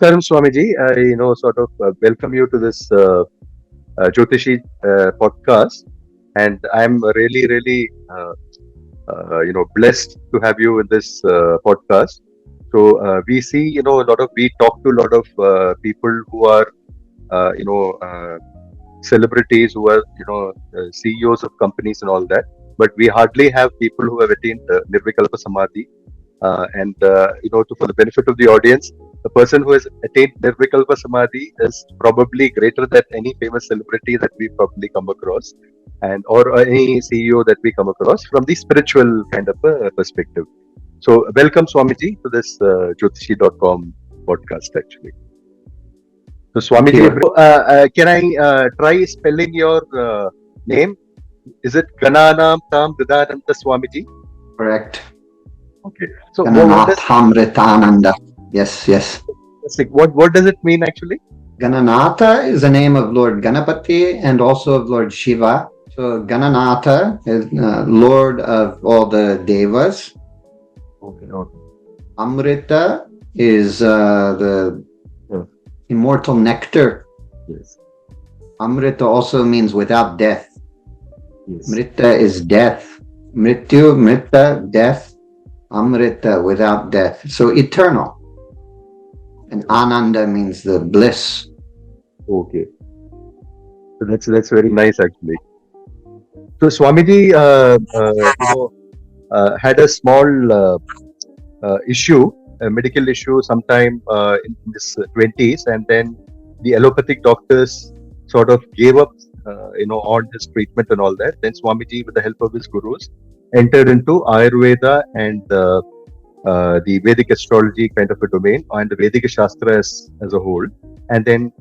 Namaskaram, Swamiji. I, sort of welcome you to this Jothishi podcast, and I'm really, really, blessed to have you in this podcast. So we see, we talk to a lot of people who are, celebrities, who are, CEOs of companies and all that, but we hardly have people who have attained Nirvikalpa Samadhi. For the benefit of the audience, the person who has attained Nirvikalpa Samadhi is probably greater than any famous celebrity that we probably come across, and or any CEO that we come across from the spiritual kind of perspective. So, welcome Swamiji to this Jothishi.com podcast. Actually, so Thank Swamiji, you. can I try spelling your name? Is it Gananantamrithananda Swamiji? Correct. Okay. So, what does Gananathamritananda. Yes, yes. what does it mean actually? Gananatha is the name of Lord Ganapati and also of Lord Shiva. So Gananatha is Lord of all the devas. Okay, okay. Amrita is the Yeah. immortal nectar. Yes, Amrita also means without death. yes. Mrita is death. Mrityu, Mrita, death. Amrita, without death. So eternal. And Ananda means the bliss. Okay. So that's very nice actually. So Swamiji, had a small issue, a medical issue, sometime in his twenties, and then the allopathic doctors sort of gave up, on his treatment and all that. Then Swamiji, with the help of his gurus, entered into Ayurveda and the Vedic astrology kind of a domain, and the Vedic Shastra as a whole, and then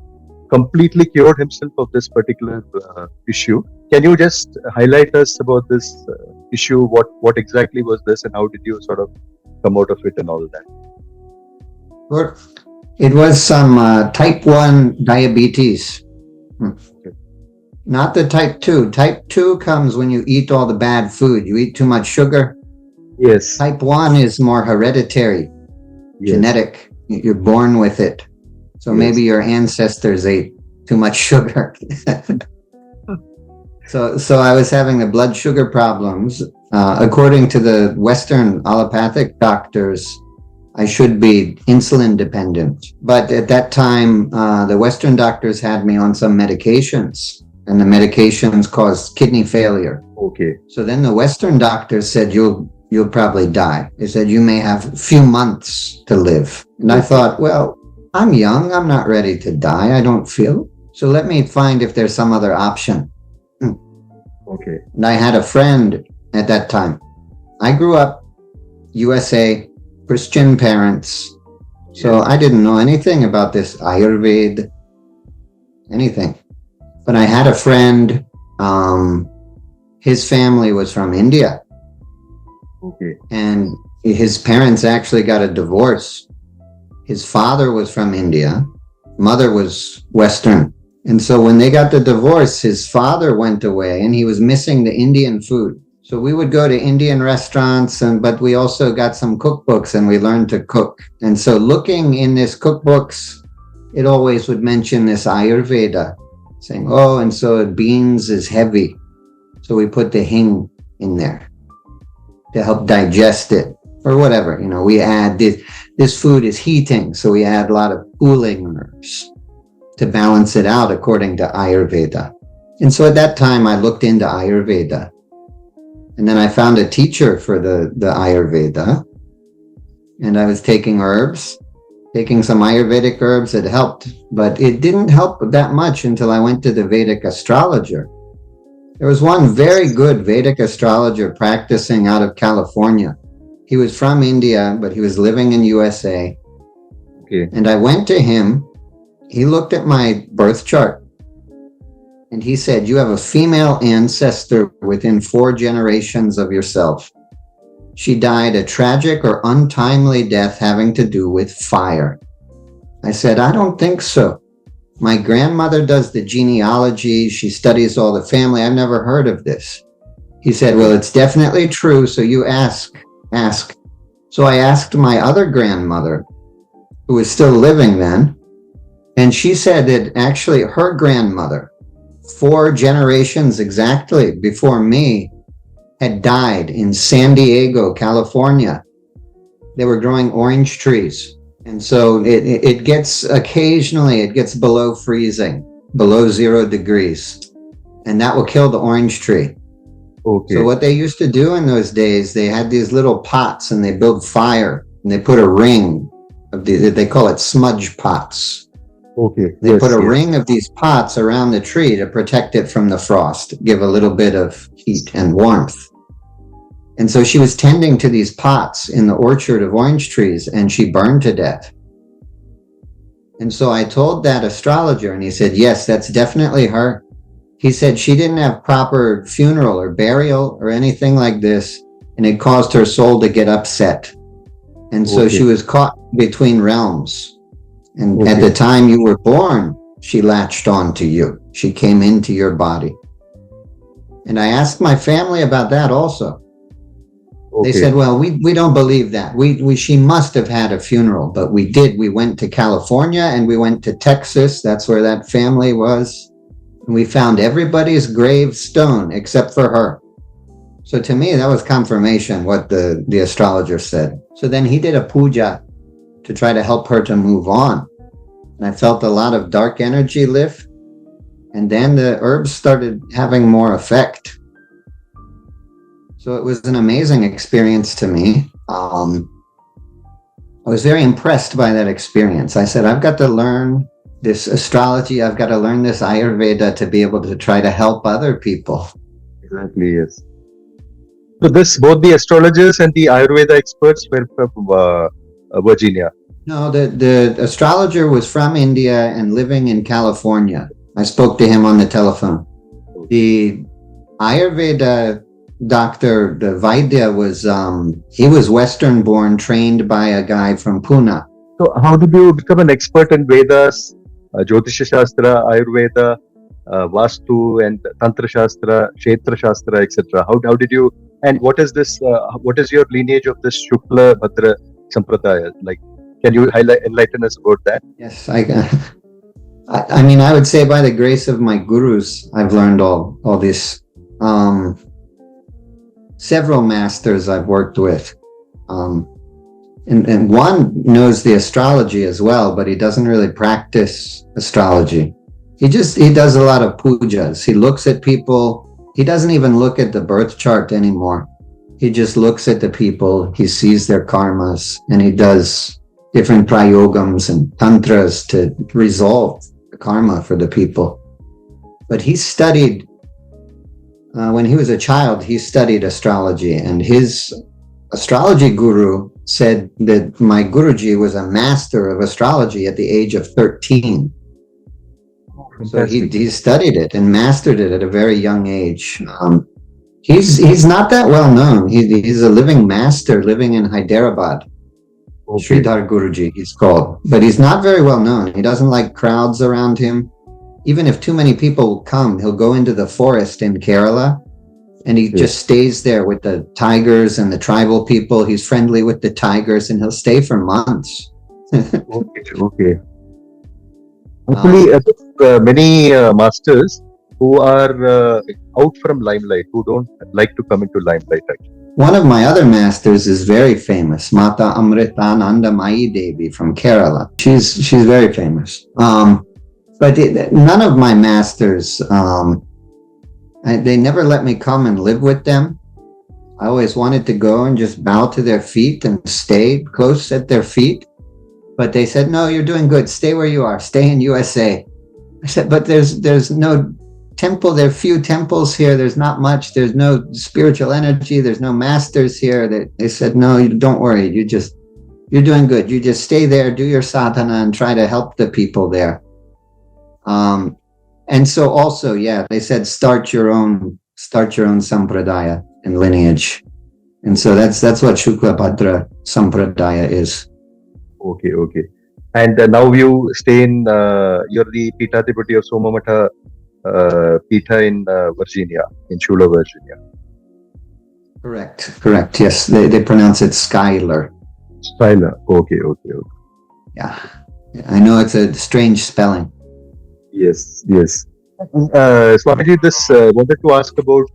completely cured himself of this particular issue. Can you just highlight us about this issue? What exactly was this, and how did you sort of come out of it and all that? Sure. It was some type 1 diabetes. Okay. Not the type 2. Type 2 comes when you eat all the bad food. You eat too much sugar. Yes. Type 1 is more hereditary, Yes. genetic. You're born with it. So Yes. maybe your ancestors ate too much sugar. So I was having the blood sugar problems. According to the Western allopathic doctors, I should be insulin dependent. But at that time, the Western doctors had me on some medications, and the medications caused kidney failure. Okay. So then the Western doctors said, you'll probably die. They said, you may have a few months to live. And I thought, well, I'm young. I'm not ready to die. I don't feel. So let me find if there's some other option. Okay. And I had a friend at that time. I grew up USA, Christian parents. So I didn't know anything about this Ayurveda, anything. But I had a friend, his family was from India. Okay. And his parents actually got a divorce. His father was from India, mother was Western. And so when they got the divorce, his father went away and he was missing the Indian food. So we would go to Indian restaurants, but we also got some cookbooks and we learned to cook. And so looking in this cookbooks, it always would mention this Ayurveda, saying, oh, and so beans is heavy. So we put the hing in there to help digest it or whatever. We add this food is heating. So we add a lot of cooling herbs to balance it out according to Ayurveda. And so at that time, I looked into Ayurveda. And then I found a teacher for the Ayurveda. And I was taking herbs, taking some Ayurvedic herbs. It helped, but it didn't help that much until I went to the Vedic astrologer. There was one very good Vedic astrologer practicing out of California. He was from India, but he was living in USA. Okay. And I went to him. He looked at my birth chart and he said, you have a female ancestor within 4 generations of yourself. She died a tragic or untimely death having to do with fire. I said, I don't think so. My grandmother does the genealogy. She studies all the family. I've never heard of this. He said, well, it's definitely true. So you ask. So I asked my other grandmother, who was still living then. And she said that actually her grandmother, 4 generations exactly before me, had died in San Diego, California. They were growing orange trees. And so it gets occasionally, it gets below freezing, below 0 degrees. And that will kill the orange tree. Okay. So what they used to do in those days, they had these little pots and they build fire and they put a ring of they call it smudge pots. Okay. They put a ring of these pots around the tree to protect it from the frost, give a little bit of heat and warmth. And so she was tending to these pots in the orchard of orange trees and she burned to death. And so I told that astrologer and he said, yes, that's definitely her. He said she didn't have proper funeral or burial or anything like this, and it caused her soul to get upset. And so she was caught between realms. And at the time you were born, she latched on to you. She came into your body. And I asked my family about that also. They said, well, we don't believe that. She must have had a funeral, but we did. We went to California and we went to Texas. That's where that family was. And we found everybody's gravestone except for her. So to me, that was confirmation what the astrologer said. So then he did a puja to try to help her to move on. And I felt a lot of dark energy lift. And then the herbs started having more effect. So it was an amazing experience to me. I was very impressed by that experience. I said, I've got to learn this astrology. I've got to learn this Ayurveda to be able to try to help other people. Exactly, yes. So both the astrologers and the Ayurveda experts were from Virginia. No, the astrologer was from India and living in California. I spoke to him on the telephone. The Ayurveda doctor, the Vaidya, he was Western born, trained by a guy from Pune. So how did you become an expert in Vedas, Jothishi Shastra, Ayurveda, Vastu and Tantra Shastra, Kshetra Shastra, etc.? How did you, and what is this, what is your lineage of this Shukla Bhadra Sampradaya? Like, can you enlighten us about that? Yes, I mean, I would say by the grace of my gurus, I've learned all this. Several masters I've worked with. And one knows the astrology as well, but he doesn't really practice astrology. He does a lot of pujas. He looks at people. He doesn't even look at the birth chart anymore. He just looks at the people. He sees their karmas and he does different prayogams and tantras to resolve the karma for the people. But he studied, when he was a child, he studied astrology, and his astrology guru said that my Guruji was a master of astrology at the age of 13. So he studied it and mastered it at a very young age. He's not that well known. He's a living master living in Hyderabad. Sridhar Guruji, he's called. But he's not very well known. He doesn't like crowds around him. Even if too many people come, he'll go into the forest in Kerala and he just stays there with the tigers and the tribal people. He's friendly with the tigers and he'll stay for months. Okay. Actually, many masters who are out from limelight, who don't like to come into limelight. Actually. One of my other masters is very famous, Mata Amritananda Devi from Kerala. She's very famous. But none of my masters, they never let me come and live with them. I always wanted to go and just bow to their feet and stay close at their feet. But they said, no, you're doing good. Stay where you are. Stay in USA. I said, but there's no temple. There are few temples here. There's not much. There's no spiritual energy. There's no masters here. They said, no, don't worry. You're doing good. You just stay there, do your sadhana and try to help the people there. And so also, they said, start your own sampradaya and lineage. And so that's what Shukla Bhadra Sampradaya is. Okay. And now you stay in, you're the Peethadipati of Somamatha Peetha in Virginia, in Shula, Virginia. Correct. Yes, they pronounce it Schuyler. Okay. Yeah. I know it's a strange spelling. Yes, yes. Swamiji, this wanted to ask about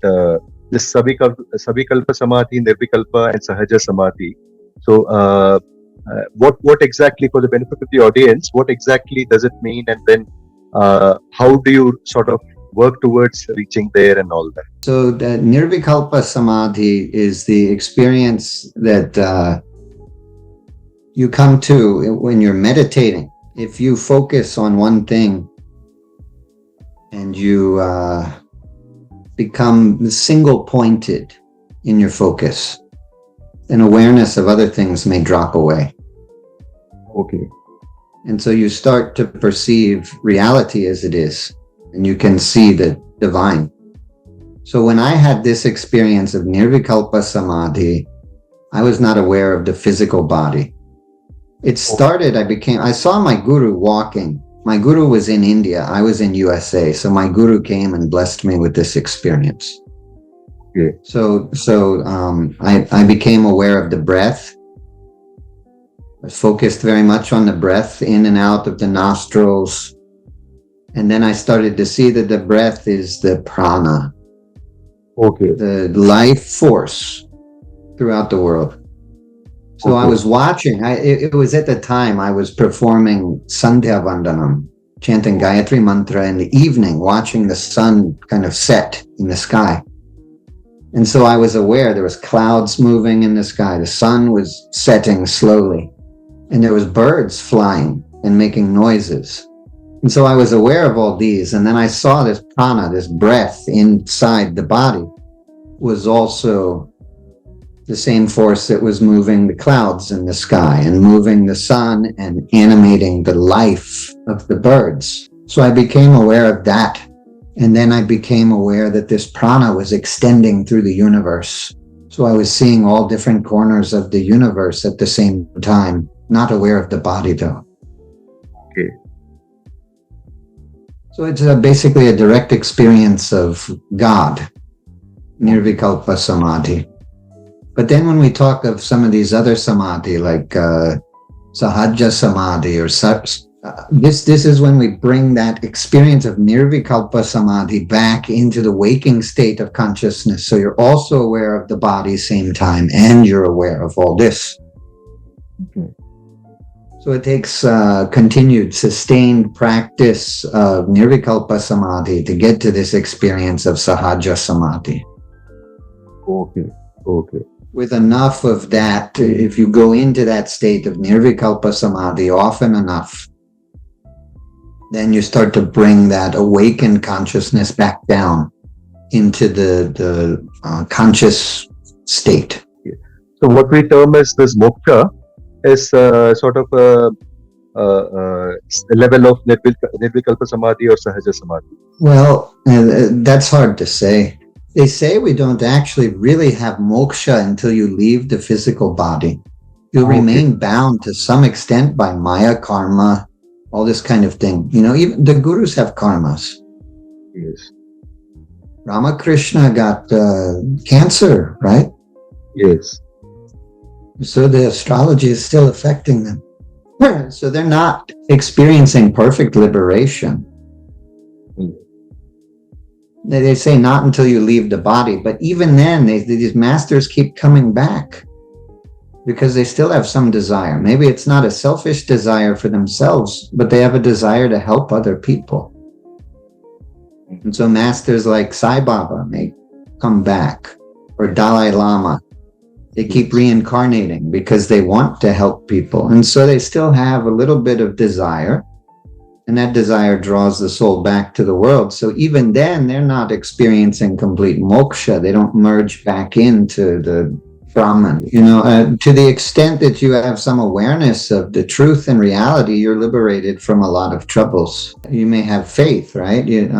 this Savikalpa Samadhi, Nirvikalpa, and Sahaja Samadhi. So, what exactly, for the benefit of the audience, what exactly does it mean, and then how do you sort of work towards reaching there and all that? So, the Nirvikalpa Samadhi is the experience that you come to when you're meditating. If you focus on one thing and you become single pointed in your focus, then awareness of other things may drop away. Okay. And so you start to perceive reality as it is, and you can see the divine. So when I had this experience of Nirvikalpa Samadhi, I was not aware of the physical body. It started, I saw my guru walking. My guru was in India, I was in USA. So my guru came and blessed me with this experience. Okay. So I became aware of the breath. I was focused very much on the breath in and out of the nostrils. And then I started to see that the breath is the prana. Okay. The life force throughout the world. So I was watching, it was at the time I was performing Sandhya Vandanam, chanting Gayatri Mantra in the evening, watching the sun kind of set in the sky. And so I was aware there was clouds moving in the sky. The sun was setting slowly, and there was birds flying and making noises. And so I was aware of all these. And then I saw this prana, this breath inside the body, was also the same force that was moving the clouds in the sky and moving the sun and animating the life of the birds. So I became aware of that. And then I became aware that this prana was extending through the universe. So I was seeing all different corners of the universe at the same time, not aware of the body though. Okay. So it's basically a direct experience of God, Nirvikalpa Samadhi. But then when we talk of some of these other samadhi, like Sahaja Samadhi or this is when we bring that experience of Nirvikalpa Samadhi back into the waking state of consciousness. So you're also aware of the body same time, and you're aware of all this. Okay. So it takes continued, sustained practice of Nirvikalpa Samadhi to get to this experience of Sahaja Samadhi. Okay. Okay. With enough of that, if you go into that state of Nirvikalpa Samadhi often enough, then you start to bring that awakened consciousness back down into the conscious state. So what we term as this moksha is sort of a level of Nirvikalpa Samadhi or Sahaja Samadhi. Well, that's hard to say. They say we don't actually really have moksha until you leave the physical body. You'll remain bound to some extent by Maya karma, all this kind of thing. You know, even the gurus have karmas. Yes. Ramakrishna got cancer, right? Yes. So the astrology is still affecting them. So they're not experiencing perfect liberation. They say not until you leave the body, but even then, these masters keep coming back because they still have some desire. Maybe it's not a selfish desire for themselves, but they have a desire to help other people. And so masters like Sai Baba may come back, or Dalai Lama. They keep reincarnating because they want to help people. And so they still have a little bit of desire. And that desire draws the soul back to the world. So even then, they're not experiencing complete moksha. They don't merge back into the Brahman. You know, to the extent that you have some awareness of the truth and reality, you're liberated from a lot of troubles. You may have faith, right? And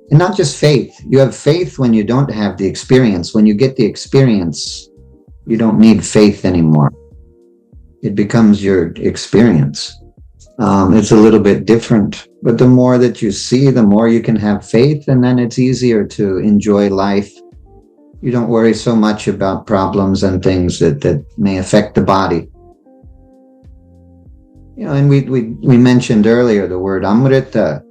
not just faith. You have faith when you don't have the experience. When you get the experience, you don't need faith anymore. It becomes your experience. It's a little bit different, but the more that you see, the more you can have faith, and then it's easier to enjoy life. You don't worry so much about problems and things that may affect the body. And we mentioned earlier the word Amrita,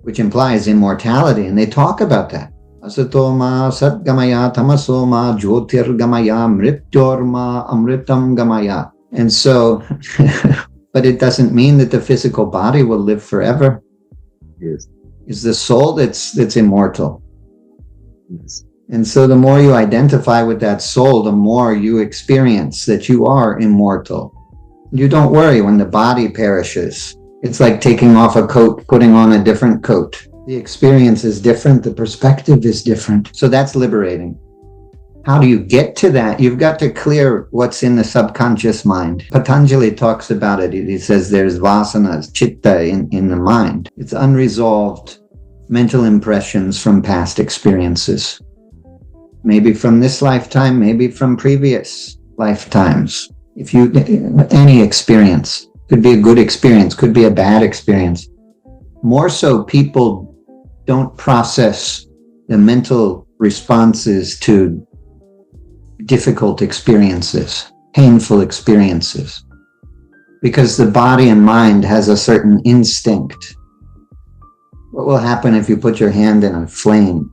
which implies immortality, and they talk about that. Asatoma satgamaya tamasoma jyotirgamaya mrityorma amritam gamaya. And so, but it doesn't mean that the physical body will live forever. Yes. It's the soul that's immortal. Yes. And so the more you identify with that soul, the more you experience that you are immortal. You don't worry when the body perishes. It's like taking off a coat, putting on a different coat. The experience is different. The perspective is different. So that's liberating. How do you get to that? You've got to clear what's in the subconscious mind. Patanjali talks about it. He says there's vasanas, chitta in the mind. It's unresolved mental impressions from past experiences. Maybe from this lifetime, maybe from previous lifetimes. Any experience, could be a good experience, could be a bad experience. More so, people don't process the mental responses to difficult experiences, painful experiences, because the body and mind has a certain instinct. What will happen if you put your hand in a flame?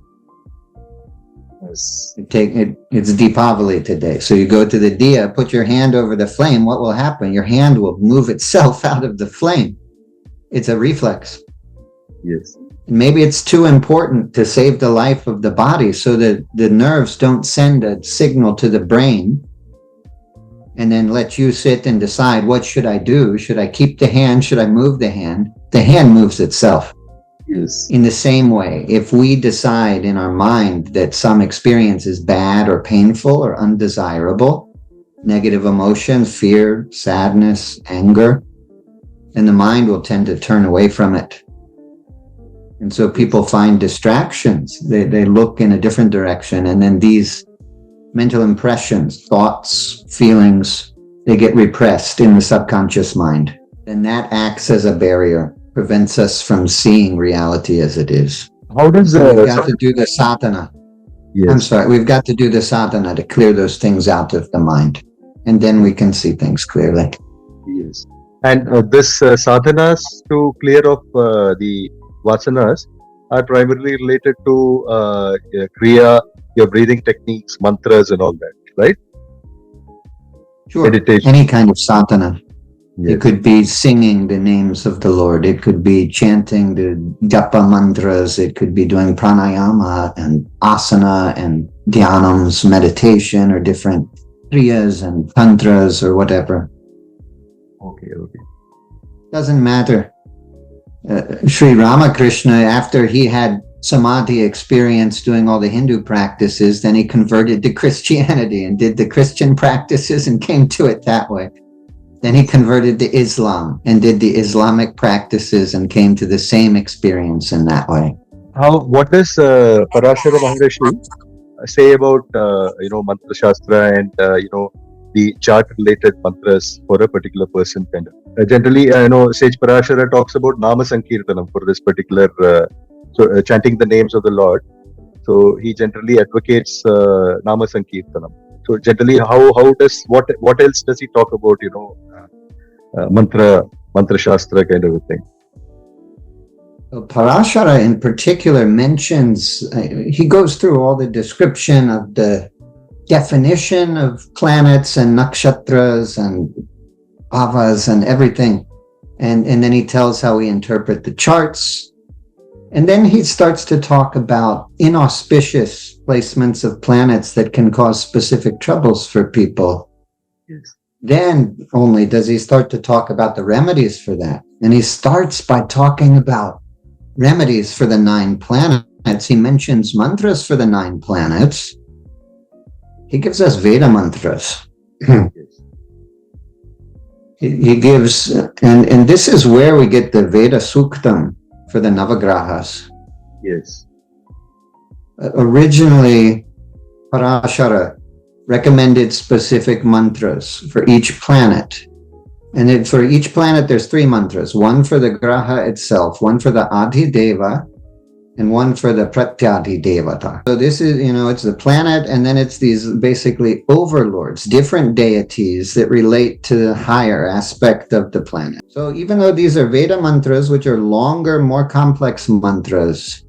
Yes. It's Deepavali today. So you go to the diya, put your hand over the flame. What will happen? Your hand will move itself out of the flame. It's a reflex. Yes. Maybe it's too important to save the life of the body so that the nerves don't send a signal to the brain and then let you sit and decide, what should I do? Should I keep the hand? Should I move the hand? The hand moves itself. Yes. In the same way, if we decide in our mind that some experience is bad or painful or undesirable, negative emotions, fear, sadness, anger, then the mind will tend to turn away from it. And so people find distractions. They look in a different direction, and then these mental impressions, thoughts, feelings, they get repressed in the subconscious mind. And that acts as a barrier, prevents us from seeing reality as it is. How does We've got to do the sadhana. Yes. I'm sorry, we've got to do the sadhana to clear those things out of the mind. And then we can see things clearly. Yes. And this sadhanas to clear off the vasanas are primarily related to kriya, your breathing techniques, mantras and all that, right? Sure. Meditation. Any kind of sadhana. Yes. It could be singing the names of the Lord. It could be chanting the japa mantras. It could be doing pranayama and asana and dhyanams, meditation, or different kriyas and tantras or whatever. Okay. Doesn't matter. Sri Ramakrishna, after he had samadhi experience doing all the Hindu practices, then he converted to Christianity and did the Christian practices and came to it that way. Then he converted to Islam and did the Islamic practices and came to the same experience in that way. What does Parashara Maharishi say about mantra shastra and the chart related mantras for a particular person? Kind of generally, Sage Parashara talks about Nama Sankirtanam for this particular chanting the names of the Lord. So he generally advocates Nama Sankirtanam. So generally, how does what else does he talk about? Mantra shastra kind of a thing. Parashara in particular mentions, he goes through all the description of the definition of planets and nakshatras and bhavas and everything. And then he tells how we interpret the charts. And then he starts to talk about inauspicious placements of planets that can cause specific troubles for people. Yes. Then only does he start to talk about the remedies for that. And he starts by talking about remedies for the 9 planets. He mentions mantras for the 9 planets. He gives us Veda mantras. He gives, and this is where we get the Veda Suktam for the Navagrahas. Yes. Originally, Parashara recommended specific mantras for each planet. And then for each planet, there's 3 mantras. One for the Graha itself, one for the Adhideva, and one for the Pratyadi Devata. So this is, it's the planet, and then it's these basically overlords, different deities that relate to the higher aspect of the planet. So even though these are Veda mantras, which are longer, more complex mantras,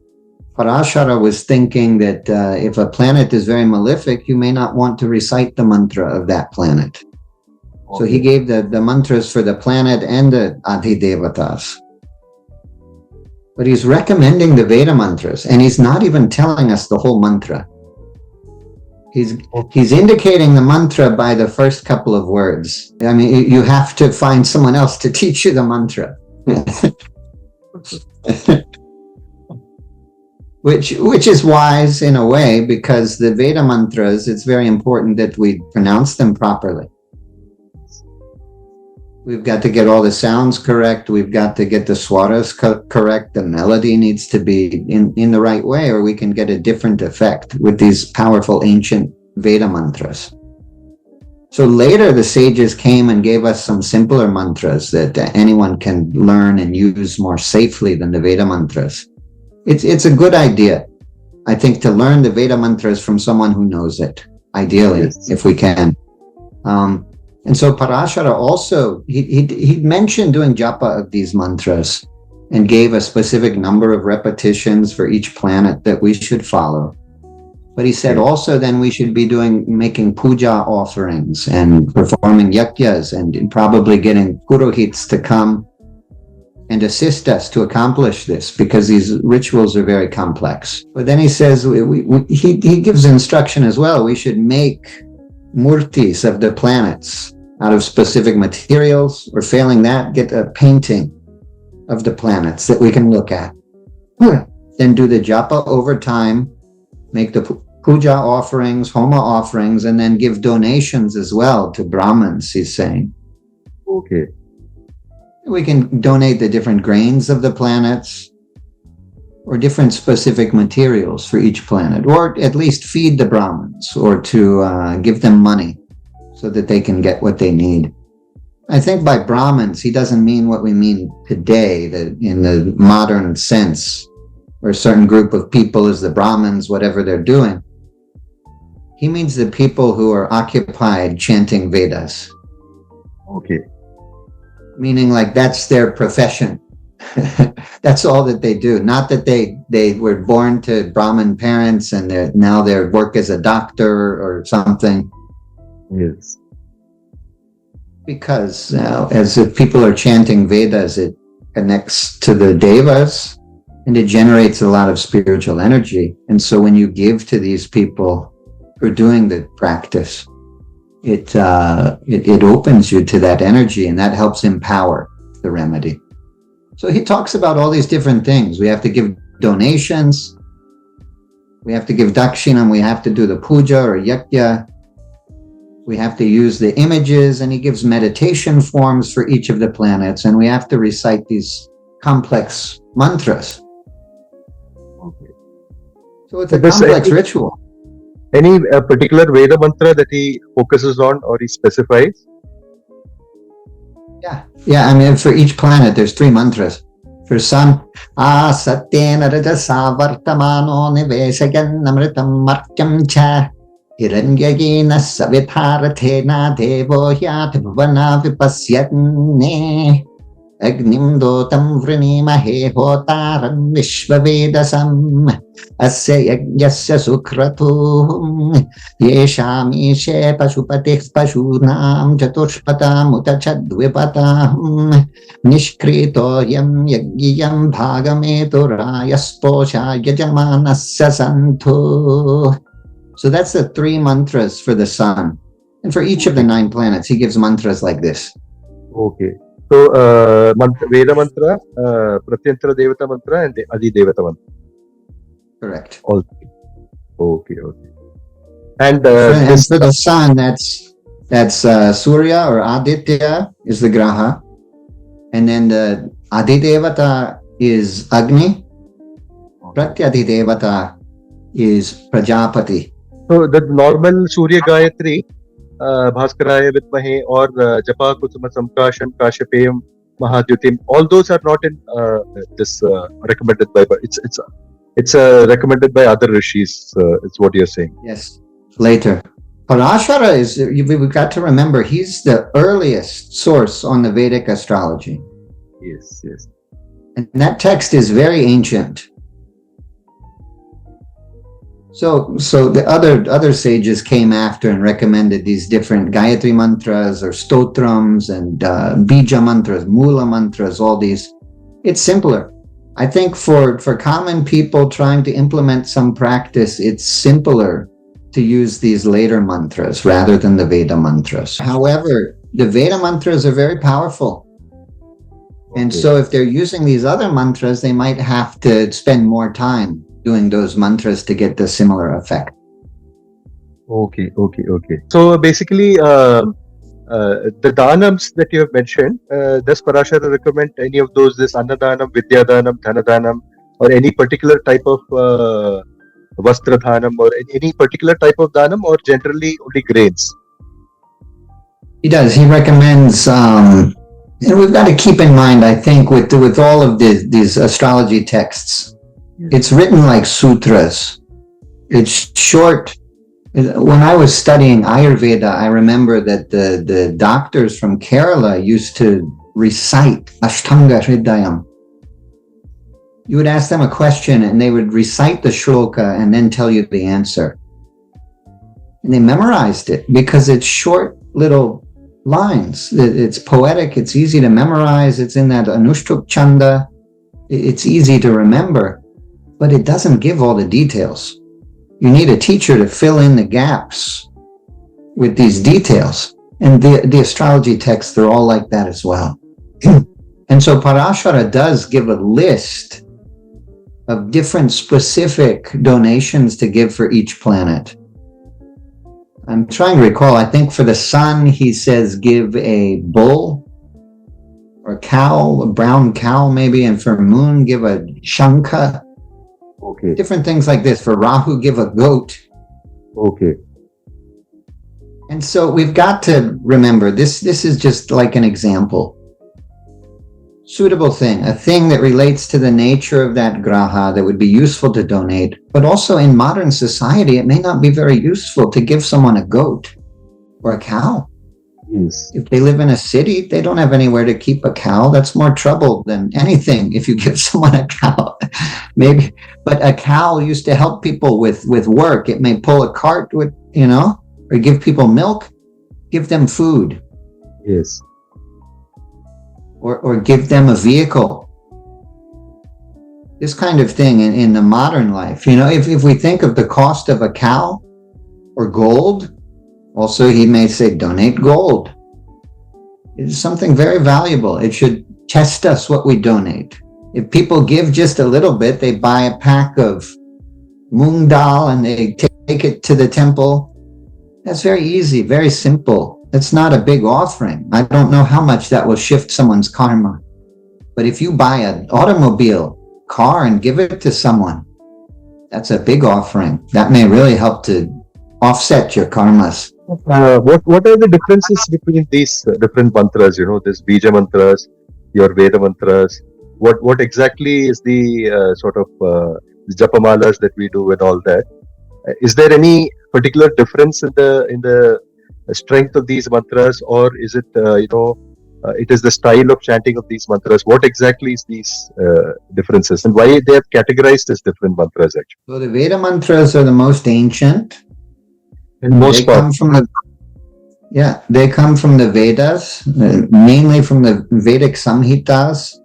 Parashara was thinking that if a planet is very malefic, you may not want to recite the mantra of that planet. So he gave the mantras for the planet and the Adhidevatas. But he's recommending the Veda mantras, and he's not even telling us the whole mantra. He's indicating the mantra by the first couple of words. I mean, you have to find someone else to teach you the mantra. Which is wise in a way, because the Veda mantras, it's very important that we pronounce them properly. We've got to get all the sounds correct. We've got to get the swaras correct. The melody needs to be in the right way, or we can get a different effect with these powerful ancient Veda mantras. So later the sages came and gave us some simpler mantras that anyone can learn and use more safely than the Veda mantras. It's a good idea, I think, to learn the Veda mantras from someone who knows it, ideally, yes, if we can. And so Parashara also, he mentioned doing japa of these mantras and gave a specific number of repetitions for each planet that we should follow. But he said also then we should be making puja offerings and performing yagyas and probably getting purohits to come and assist us to accomplish this, because these rituals are very complex. But then he says, he gives instruction as well. We should make murtis of the planets out of specific materials, or failing that, get a painting of the planets that we can look at. Then do the japa over time, make the puja offerings, homa offerings, and then give donations as well to Brahmins, he's saying. Okay. We can donate the different grains of the planets, or different specific materials for each planet, or at least feed the Brahmins, or to give them money so that they can get what they need. I think by Brahmins, he doesn't mean what we mean today, that in the modern sense, where a certain group of people is the Brahmins, whatever they're doing. He means the people who are occupied chanting Vedas. Okay. Meaning like that's their profession. That's all that they do. Not that they were born to Brahmin parents and now they work as a doctor or something. Yes. Because as if people are chanting Vedas, it connects to the devas and it generates a lot of spiritual energy. And so when you give to these people who are doing the practice, it opens you to that energy, and that helps empower the remedy. So he talks about all these different things. We have to give donations, we have to give dakshinam, we have to do the puja or yajna, we have to use the images, and he gives meditation forms for each of the planets, and we have to recite these complex mantras. Okay. So it's a complex ritual. Any particular Veda mantra that he focuses on or he specifies? Yeah. I mean, for each planet, there's 3 mantras. For sun, satyena rajasa vartamano niveshaganamritam martyam cha hiranyagena savitharathena devo hyat bhavana vipasyatne agnim dotam vrinimahe hotaram vishvavedasam asya yagyasya sukratum yeshamishe pashupatih pashunam chatushpatam utachadvipatam nishkritoyam yagyam bhagameturayasposha yajamanasya santu. So that's the 3 mantras for the sun. And for each of the 9 planets, he gives mantras like this. Okay. So, Veda mantra, Pratyantra Devata mantra, and Adi Devata mantra. Correct. All 3. Okay. And for the sun, that's Surya or Aditya is the graha, and then the Adi Devata is Agni. Pratyadi Devata is Prajapati. So the normal Surya Gayatri, Bhaskaraya Vidmahe, or Japa Kusuma Samkashan Kashapayam Mahadyutim, all those are not in this recommended by, it's It's recommended by other rishis. It's what you're saying. Yes, later. Parashara is, we've got to remember, he's the earliest source on the Vedic astrology. Yes, yes. And that text is very ancient. So the other sages came after and recommended these different Gayatri mantras or stotrams and bija mantras, mula mantras, all these. It's simpler. I think for common people trying to implement some practice, it's simpler to use these later mantras rather than the Veda mantras. However, the Veda mantras are very powerful. And so if they're using these other mantras, they might have to spend more time doing those mantras to get the similar effect. Okay. So basically, the dhanams that you have mentioned, does Parashara recommend any of those, this Annadanam, Vidyadanam, Dhanadanam, or any particular type of Vastra Dhanam, or any particular type of Dhanam, or generally only grains? He does. He recommends, and we've got to keep in mind, I think, with all of these astrology texts, it's written like sutras. It's short. When I was studying Ayurveda, I remember that the doctors from Kerala used to recite Ashtanga Hridayam. You would ask them a question and they would recite the shloka and then tell you the answer. And they memorized it because it's short little lines. It's poetic, it's easy to memorize, it's in that Anushtup Chanda. It's easy to remember. But it doesn't give all the details. You need a teacher to fill in the gaps with these details. And the astrology texts, they're all like that as well. And so Parashara does give a list of different specific donations to give for each planet. I'm trying to recall, I think for the sun, he says give a bull or a cow, a brown cow maybe, and for moon, give a shankha. Okay. Different things like this. For Rahu, give a goat. Okay. And so we've got to remember, this is just like an example. Suitable thing, a thing that relates to the nature of that graha that would be useful to donate. But also in modern society, it may not be very useful to give someone a goat or a cow. Yes. If they live in a city, they don't have anywhere to keep a cow. That's more trouble than anything if you give someone a cow. Maybe, but a cow used to help people with work. It may pull a cart with, or give people milk, give them food. Yes. Or give them a vehicle. This kind of thing in the modern life. If we think of the cost of a cow or gold, also he may say donate gold. It is something very valuable. It should test us what we donate. If people give just a little bit, they buy a pack of moong dal and they take it to the temple. That's very easy, very simple. It's not a big offering. I don't know how much that will shift someone's karma. But if you buy an automobile, car, and give it to someone, that's a big offering. That may really help to offset your karmas. What are the differences between these different mantras? This bija mantras, your Veda mantras. What exactly is the sort of japamalas that we do and all that? Is there any particular difference in the strength of these mantras, or is it it is the style of chanting of these mantras? What exactly is these differences, and why they have categorized as different mantras actually? So the Veda mantras are the most ancient. And most they come from the Vedas, mainly from the Vedic Samhitas.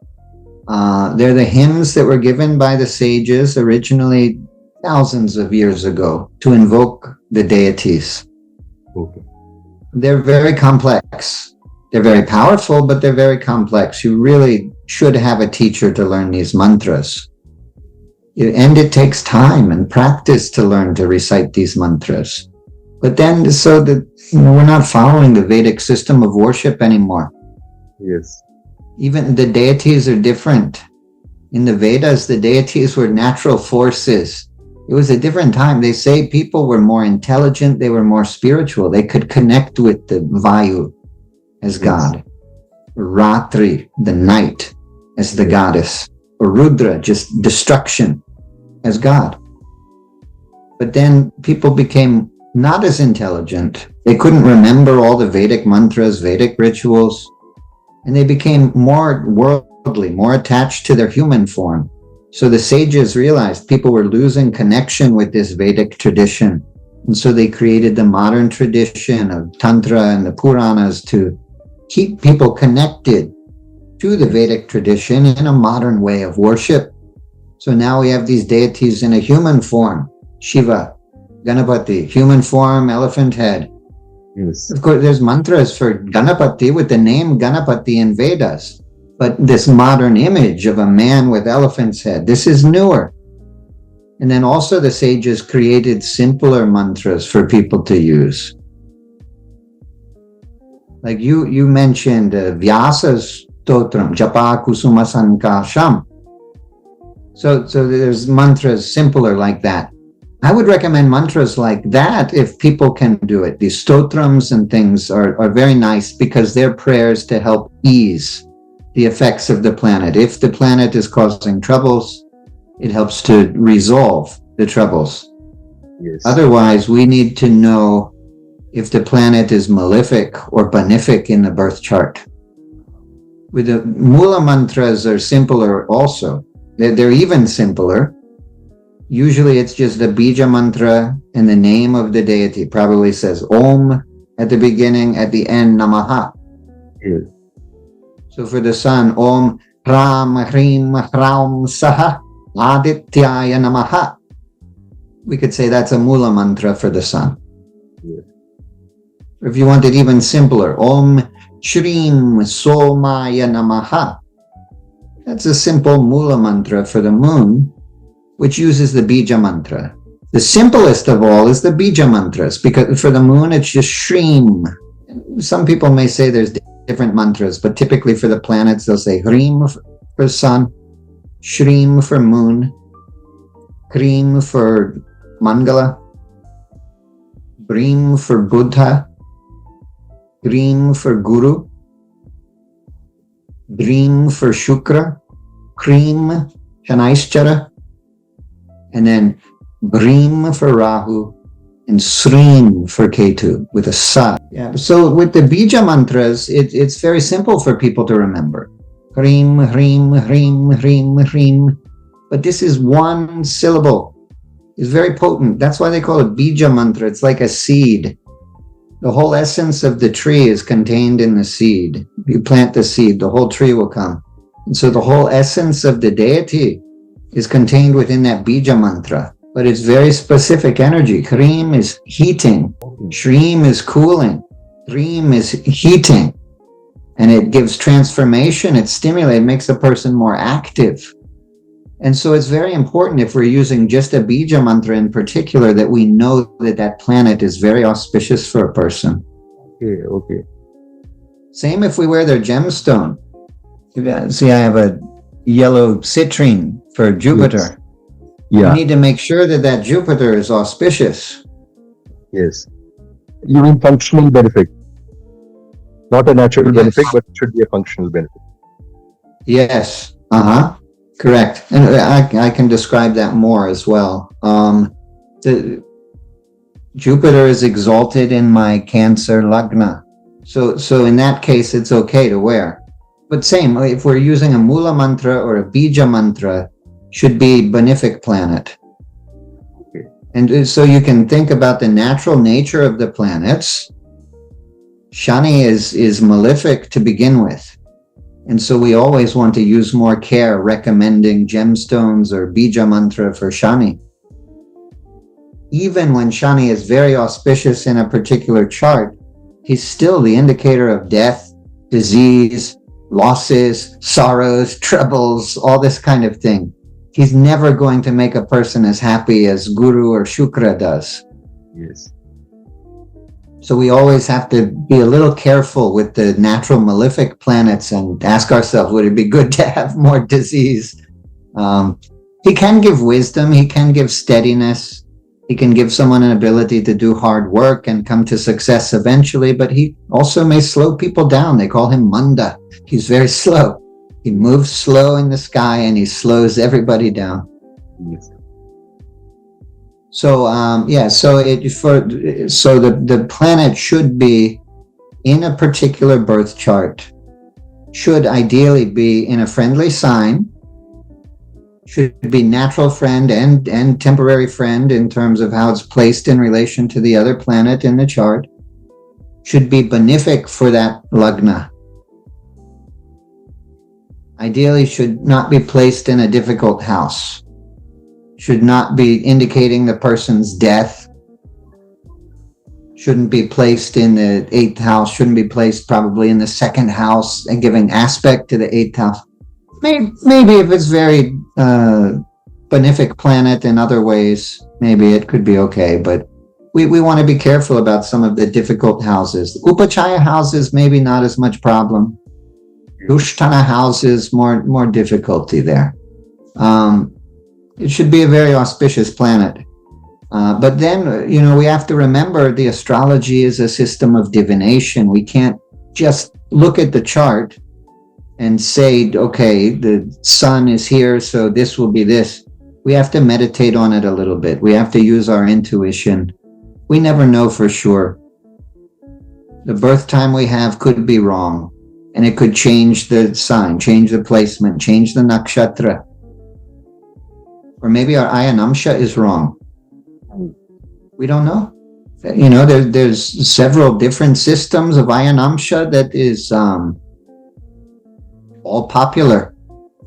They're the hymns that were given by the sages originally thousands of years ago to invoke the deities. Okay. They're very complex. They're very powerful, but they're very complex. You really should have a teacher to learn these mantras. And it takes time and practice to learn to recite these mantras. But then, so that we're not following the Vedic system of worship anymore. Yes. Even the deities are different. In the Vedas, the deities were natural forces. It was a different time. They say people were more intelligent, they were more spiritual. They could connect with the Vayu as God. Ratri, the night, as the goddess. Or Rudra, just destruction. as God. But then people became not as intelligent. They couldn't remember all the Vedic mantras, Vedic rituals, and they became more worldly, more attached to their human form. So the sages realized people were losing connection with this Vedic tradition. And so they created the modern tradition of Tantra and the Puranas to keep people connected to the Vedic tradition in a modern way of worship. So now we have these deities in a human form. Shiva, Ganapati, human form, elephant head. Yes. Of course, there's mantras for Ganapati with the name Ganapati in Vedas. But this modern image of a man with elephant's head, this is newer. And then also the sages created simpler mantras for people to use. Like you mentioned Vyasa's Stotram, Japa Kusuma Sankasham. So there's mantras simpler like that. I would recommend mantras like that if people can do it. These stotrams and things are very nice because they're prayers to help ease the effects of the planet. If the planet is causing troubles, it helps to resolve the troubles. Yes. Otherwise, we need to know if the planet is malefic or benefic in the birth chart. With the Mula mantras are simpler also. They're even simpler. Usually it's just a bija mantra and the name of the deity. Probably says Om at the beginning, at the end, Namaha. Yes. So for the sun, Om Ram Hrim Hraum Saha Adityaya Namaha. We could say that's a Mula mantra for the sun. Yes. If you want it even simpler, Om Shrim Somaya Namaha. That's a simple Mula mantra for the moon, which uses the bija mantra. The simplest of all is the bija mantras, because for the moon it's just Shrim. Some people may say there's different mantras, but typically for the planets they'll say Hrim for sun, Shrim for moon, Krim for Mangala, Brim for Buddha, Grim for Guru, Dream for Shukra, Krim Shanaishchara, and then Brim for Rahu, and Srim for Ketu with a Sa. Yeah. So with the Bija mantras, it's very simple for people to remember. Hrim, Hrim, Hrim, Hrim, Hrim. But this is one syllable. It's very potent. That's why they call it Bija mantra. It's like a seed. The whole essence of the tree is contained in the seed. If you plant the seed, the whole tree will come. And so the whole essence of the deity is contained within that Bija mantra. But it's very specific energy. Hrim is heating. Shrim is cooling. Hrim is heating. And it gives transformation. It stimulates, makes a person more active. And so it's very important if we're using just a Bija mantra in particular that we know that that planet is very auspicious for a person. Okay, okay. Same if we wear their gemstone. See, I have a yellow citrine for Jupiter. Yes. Yeah. We need to make sure that that Jupiter is auspicious. Yes. You mean functional benefit. Not a natural benefit, but it should be a functional benefit. Yes. Correct. And I can describe that more as well. The Jupiter is exalted in my Cancer Lagna. So in that case, it's okay to wear. But same, if we're using a Mula mantra or a Bija mantra, should be benefic planet. Okay. And so you can think about the natural nature of the planets. Shani is malefic to begin with. And so we always want to use more care recommending gemstones or Bija mantra for Shani. Even when Shani is very auspicious in a particular chart, he's still the indicator of death, disease, losses, sorrows, troubles, all this kind of thing. He's never going to make a person as happy as Guru or Shukra does. Yes. So we always have to be a little careful with the natural malefic planets and ask ourselves, would it be good to have more disease? He can give wisdom, he can give steadiness, he can give someone an ability to do hard work and come to success eventually, but he also may slow people down. They call him Manda. He's very slow. He moves slow in the sky and he slows everybody down. Yes. So the planet should be in a particular birth chart, should ideally be in a friendly sign, should be natural friend and temporary friend in terms of how it's placed in relation to the other planet in the chart, should be benefic for that lagna. Ideally should not be placed in a difficult house, should not be indicating the person's death, shouldn't be placed in the 8th house, shouldn't be placed probably in the 2nd house and giving aspect to the 8th house. Maybe if it's very benefic planet in other ways, maybe it could be okay, but we want to be careful about some of the difficult houses. Upachaya houses, maybe not as much problem. Dushtana houses, more difficulty there. It should be a very auspicious planet. But then, we have to remember the astrology is a system of divination. We can't just look at the chart and say, okay, the sun is here, so this will be this. We have to meditate on it a little bit. We have to use our intuition. We never know for sure. The birth time we have could be wrong, and it could change the sign, change the placement, change the nakshatra. Or maybe our ayanamsha is wrong. We don't know. There's several different systems of ayanamsha that is all popular,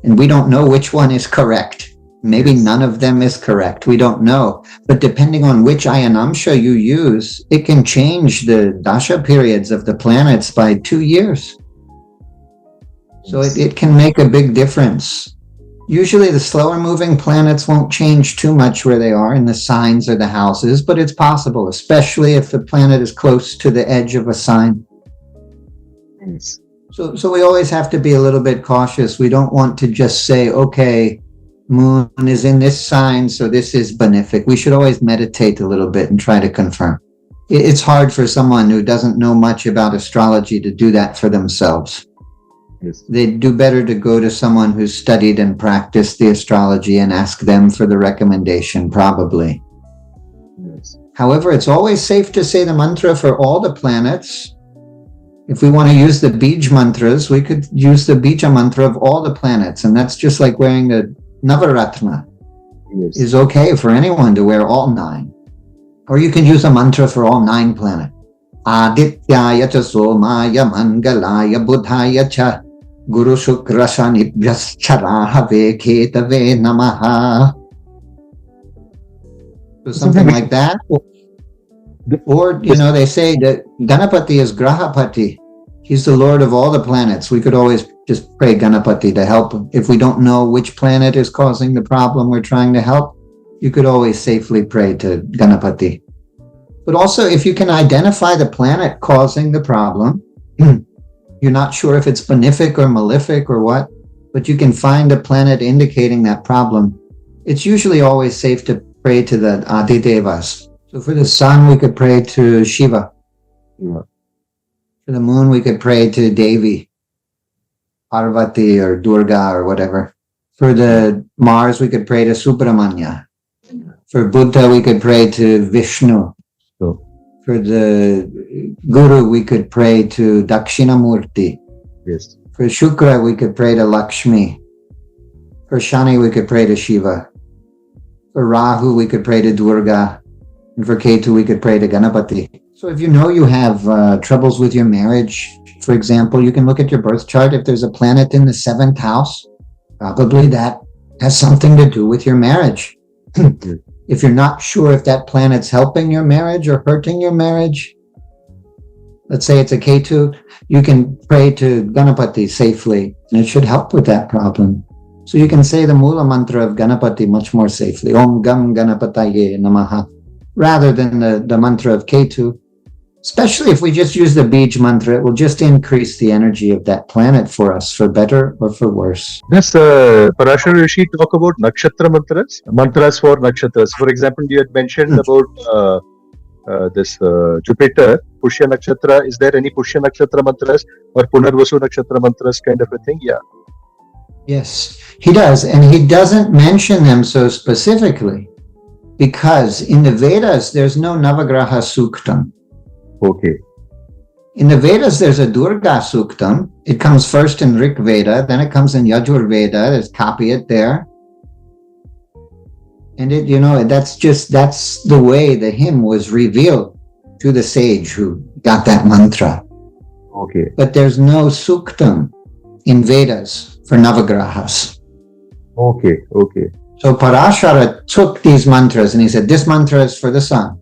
and we don't know which one is correct. Maybe none of them is correct. We don't know. But depending on which ayanamsha you use, it can change the dasha periods of the planets by 2 years. So it can make a big difference. Usually the slower moving planets won't change too much where they are in the signs or the houses, but it's possible, especially if the planet is close to the edge of a sign. Yes. So we always have to be a little bit cautious. We don't want to just say, okay, moon is in this sign, so this is benefic. We should always meditate a little bit and try to confirm. It's hard for someone who doesn't know much about astrology to do that for themselves. Yes. They'd do better to go to someone who's studied and practiced the astrology and ask them for the recommendation, probably. Yes. However, it's always safe to say the mantra for all the planets. If we want to use the Bij mantras, we could use the Bija mantra of all the planets, and that's just like wearing the Navaratna. Yes. Is okay for anyone to wear all 9. Or you can use a mantra for all 9 planets. Adityaya cha somaya mangalaya buddhaya cha guru shukra shanibhyas charahave ketave namaha. So something like that. Or, they say that Ganapati is Grahapati. He's the Lord of all the planets. We could always just pray Ganapati to help. If we don't know which planet is causing the problem we're trying to help, you could always safely pray to Ganapati. But also, if you can identify the planet causing the problem, you're not sure if it's benefic or malefic or what, but you can find a planet indicating that problem, it's usually always safe to pray to the Adidevas. So for the sun, we could pray to Shiva. Yeah. For the moon, we could pray to Devi, Parvati or Durga or whatever. For the Mars, we could pray to Subramanya. For Buddha, we could pray to Vishnu. So, For the Guru, we could pray to Dakshinamurti. yes. For Shukra, we could pray to Lakshmi. For Shani, we could pray to Shiva. For Rahu, we could pray to Durga. And for Ketu, we could pray to Ganapati. So if you know you have troubles with your marriage, for example, you can look at your birth chart. If there's a planet in the 7th house, probably that has something to do with your marriage. If you're not sure if that planet's helping your marriage or hurting your marriage, let's say it's a Ketu, you can pray to Ganapati safely, and it should help with that problem. So you can say the Mula mantra of Ganapati much more safely, Om Gam Ganapataye Namaha, rather than the mantra of Ketu. Especially if we just use the Bij mantra, it will just increase the energy of that planet for us, for better or for worse. Does Parashar Rishi talk about nakshatra mantras? Mantras for nakshatras. For example, you had mentioned about this Jupiter, Pushya Nakshatra. Is there any Pushya Nakshatra mantras or Punarvasu Nakshatra mantras kind of a thing? Yeah. Yes, he does. And he doesn't mention them so specifically. because in the Vedas, there's no Navagraha Suktam. Okay. In the Vedas, there's a Durga Suktam. It comes first in Rig Veda, then it comes in Yajur Veda. There's copy it there. And it, that's the way the hymn was revealed to the sage who got that mantra. Okay. But there's no Suktam in Vedas for Navagrahas. Okay. So Parashara took these mantras and he said, this mantra is for the sun.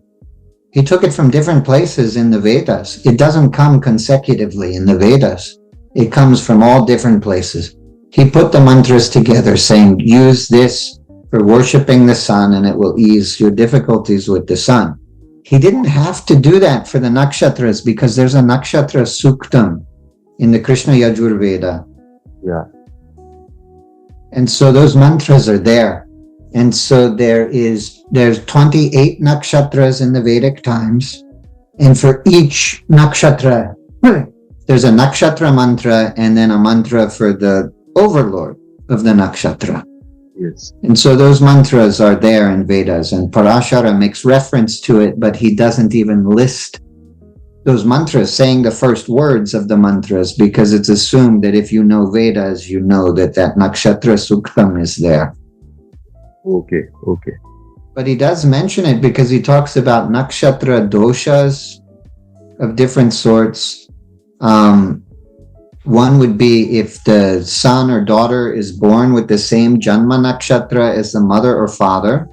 He took it from different places in the Vedas. It doesn't come consecutively in the Vedas. It comes from all different places. He put the mantras together saying, use this for worshipping the sun and it will ease your difficulties with the sun. He didn't have to do that for the nakshatras because there's a nakshatra suktam in the Krishna Yajur Veda. Yeah. And so those mantras are there. And so there's 28 nakshatras in the Vedic times. And for each nakshatra, there's a nakshatra mantra and then a mantra for the overlord of the nakshatra. Yes. And so those mantras are there in Vedas, and Parashara makes reference to it, but he doesn't even list those mantras, saying the first words of the mantras, because it's assumed that if you know Vedas, you know that nakshatra suktam is there. Okay. But he does mention it because he talks about nakshatra doshas of different sorts. One would be if the son or daughter is born with the same Janma nakshatra as the mother or father.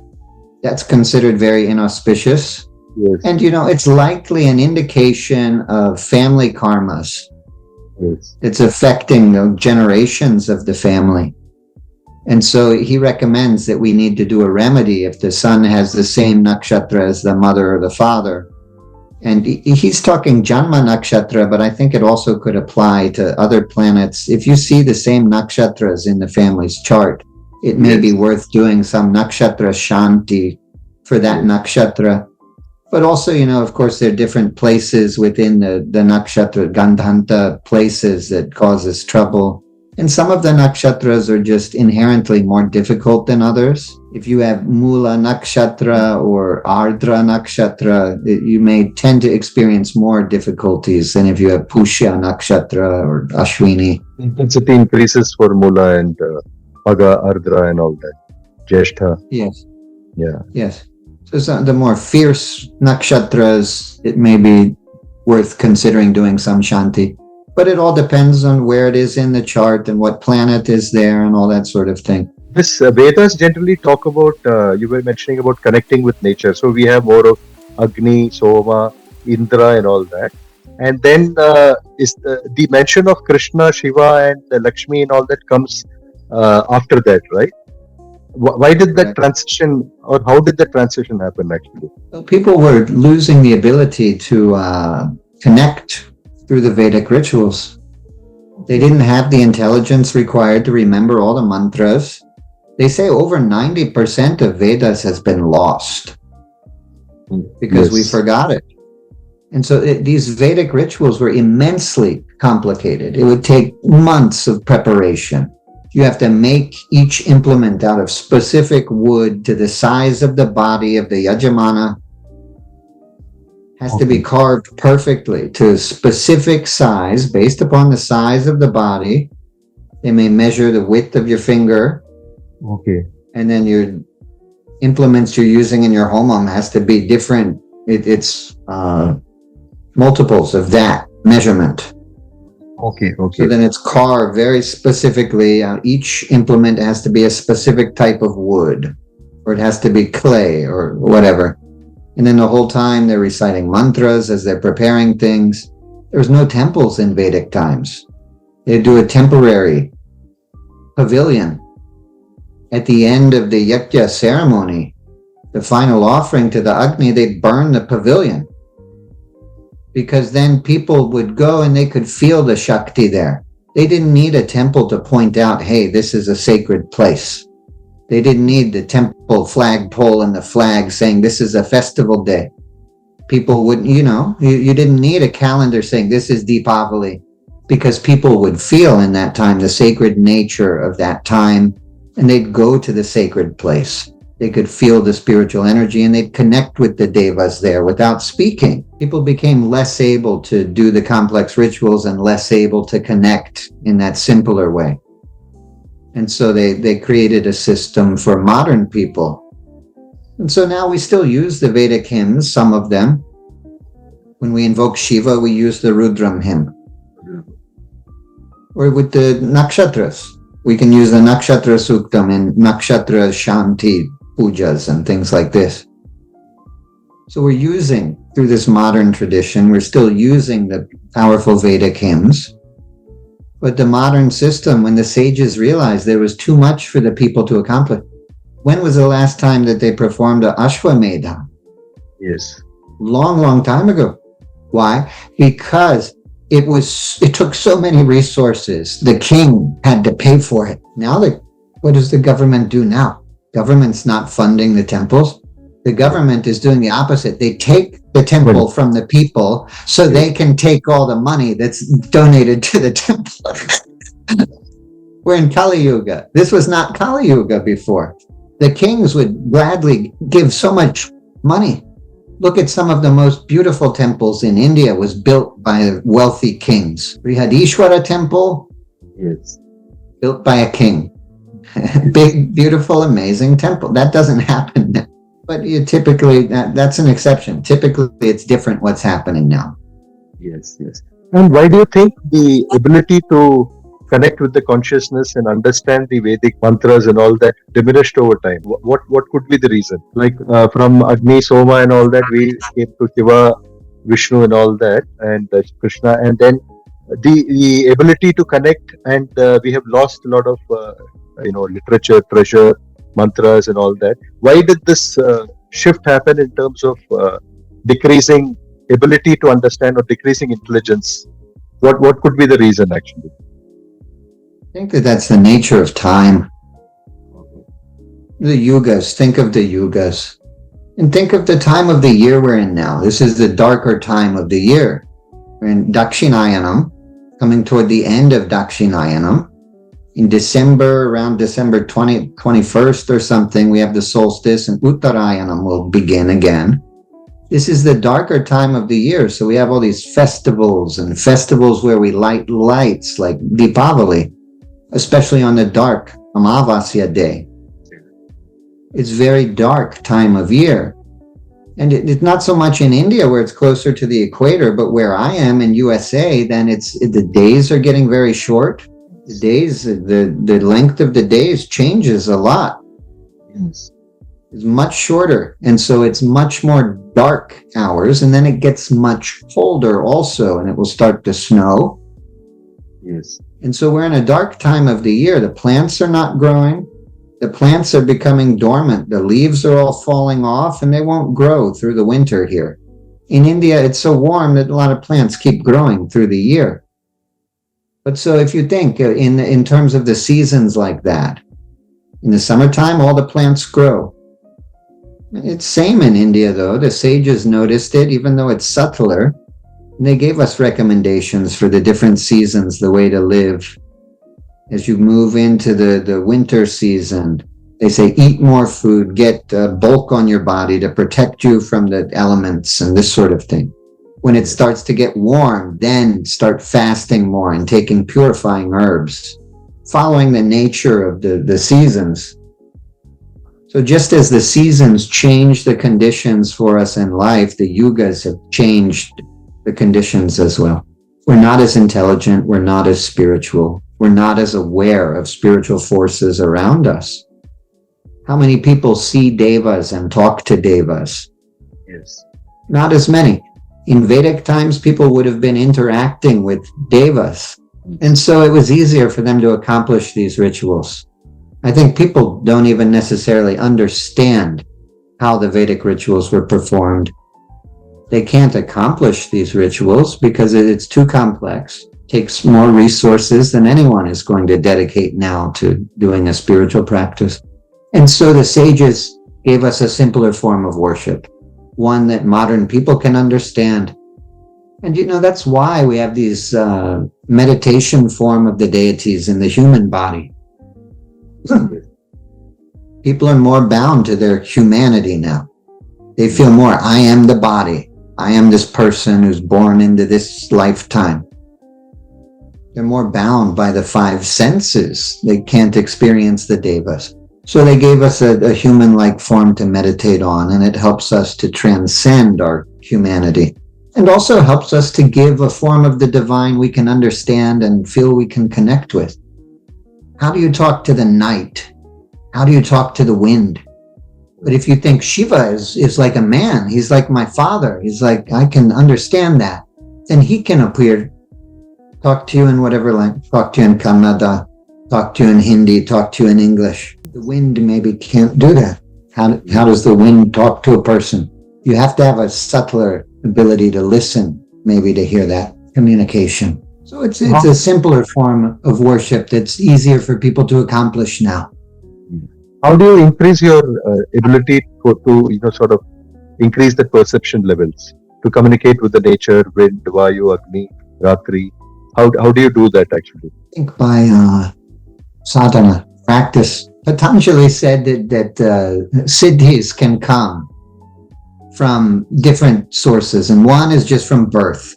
That's considered very inauspicious. Yes. And it's likely an indication of family karmas. Yes. It's affecting the generations of the family. And so he recommends that we need to do a remedy if the son has the same nakshatra as the mother or the father. And he's talking Janma nakshatra, but I think it also could apply to other planets. If you see the same nakshatras in the family's chart, it may be worth doing some nakshatra shanti for that nakshatra. But also, of course, there are different places within the nakshatra, Gandhanta places that causes trouble. And some of the nakshatras are just inherently more difficult than others. If you have Mula nakshatra or Ardra nakshatra, you may tend to experience more difficulties than if you have Pushya nakshatra or Ashwini. Intensity increases for Mula and Paga, Ardra and all that. Jeshtha. Yes. Yeah. Yes. So the more fierce nakshatras, it may be worth considering doing some shanti. But it all depends on where it is in the chart and what planet is there and all that sort of thing. This Vedas generally talk about, you were mentioning about connecting with nature. So we have more of Agni, Soma, Indra and all that. And then is the mention of Krishna, Shiva and Lakshmi and all that comes after that, right? Why did that transition, or how did that transition happen actually? Well, people were losing the ability to connect through the Vedic rituals. They didn't have the intelligence required to remember all the mantras. They say over 90% of Vedas has been lost because we forgot it. And so these Vedic rituals were immensely complicated. It would take months of preparation. You have to make each implement out of specific wood to the size of the body of the Yajamana. Has to be carved perfectly to a specific size based upon the size of the body. They may measure the width of your finger. Okay. And then your implements you're using in your homam has to be different. It's multiples of that measurement. Okay. So then it's carved very specifically. Each implement has to be a specific type of wood, or it has to be clay or whatever. And then the whole time they're reciting mantras as they're preparing things. There's no temples in Vedic times. They do a temporary pavilion. At the end of the Yajna ceremony, the final offering to the Agni, they burn the pavilion. Because then people would go and they could feel the Shakti there. They didn't need a temple to point out, hey, this is a sacred place. They didn't need the temple flagpole and the flag saying this is a festival day. People wouldn't, you didn't need a calendar saying this is Deepavali, because people would feel in that time the sacred nature of that time, and they'd go to the sacred place. They could feel the spiritual energy and they'd connect with the devas there without speaking. People became less able to do the complex rituals and less able to connect in that simpler way. And so they created a system for modern people. And so now we still use the Vedic hymns, some of them. When we invoke Shiva, we use the Rudram hymn. Or with the nakshatras, we can use the nakshatra suktam and nakshatra shanti pujas and things like this. So we're using, through this modern tradition, we're still using the powerful Vedic hymns. But the modern system, when the sages realized there was too much for the people to accomplish. When was the last time that they performed a Ashwamedha? Yes. Long time ago. Why? Because it took so many resources. The king had to pay for it. Now, what does the government do now? Government's not funding the temples. The government is doing the opposite. They take the temple from the people so they can take all the money that's donated to the temple. We're in Kali Yuga. This was not Kali Yuga before. The kings would gladly give so much money. Look at some of the most beautiful temples in India was built by wealthy kings. Brihadishwara temple, Yes. built by a king. Big, beautiful, amazing temple. That doesn't happen now. But typically, that's an exception. Typically, it's different what's happening now. Yes. And why do you think the ability to connect with the consciousness and understand the Vedic mantras and all that diminished over time? What could be the reason? Like from Agni, Soma and all that, we came to Shiva, Vishnu and all that, and Krishna, and then the ability to connect, and we have lost a lot of literature, treasure, mantras and all that. Why did this shift happen in terms of decreasing ability to understand or decreasing intelligence? What could be the reason actually? I think that's the nature of time. The yugas, think of the yugas. And think of the time of the year we're in now. This is the darker time of the year. We're in Dakshinayanam, coming toward the end of Dakshinayanam. In December, around December 21st or something, we have the solstice and Uttarayanam will begin again. This is the darker time of the year. So we have all these festivals and festivals where we light lights like Deepavali, especially on the dark Amavasya day. It's very dark time of year. And it's not so much in India where it's closer to the equator, but where I am in USA, then the days are getting very short. The days, the length of the days changes a lot. Yes. It's much shorter. And so it's much more dark hours. And then it gets much colder also, and it will start to snow. Yes. And so we're in a dark time of the year. The plants are not growing. The plants are becoming dormant. The leaves are all falling off and they won't grow through the winter here. In India, it's so warm that a lot of plants keep growing through the year. But so if you think in terms of the seasons like that, in the summertime, all the plants grow. It's same in India though. The sages noticed it, even though it's subtler. And they gave us recommendations for the different seasons, the way to live. As you move into the winter season, they say eat more food, get bulk on your body to protect you from the elements and this sort of thing. When it starts to get warm, then start fasting more and taking purifying herbs, following the nature of the seasons. So just as the seasons change the conditions for us in life, the yugas have changed the conditions as well. We're not as intelligent, we're not as spiritual, we're not as aware of spiritual forces around us. How many people see devas and talk to devas? Yes. Not as many. In Vedic times, people would have been interacting with devas. And so it was easier for them to accomplish these rituals. I think people don't even necessarily understand how the Vedic rituals were performed. They can't accomplish these rituals because it's too complex. It takes more resources than anyone is going to dedicate now to doing a spiritual practice. And so the sages gave us a simpler form of worship, one that modern people can understand. And that's why we have these meditation form of the deities in the human body. People are more bound to their humanity now. They feel more, I am the body. I am this person who's born into this lifetime. They're more bound by the five senses. They can't experience the devas. So they gave us a human-like form to meditate on, and it helps us to transcend our humanity. And also helps us to give a form of the divine we can understand and feel we can connect with. How do you talk to the night? How do you talk to the wind? But if you think Shiva is like a man, he's like my father, he's like, I can understand that, then he can appear, talk to you in whatever language, talk to you in Kannada, talk to you in Hindi, talk to you in English. The wind maybe can't do that. How does the wind talk to a person? You have to have a subtler ability to listen, maybe to hear that communication. So it's a simpler form of worship that's easier for people to accomplish now. How do you increase your ability to sort of increase the perception levels to communicate with the nature, wind, Vayu, Agni, Ratri? How do you do that actually? I think by sadhana, practice. Patanjali said that siddhis can come from different sources, and one is just from birth,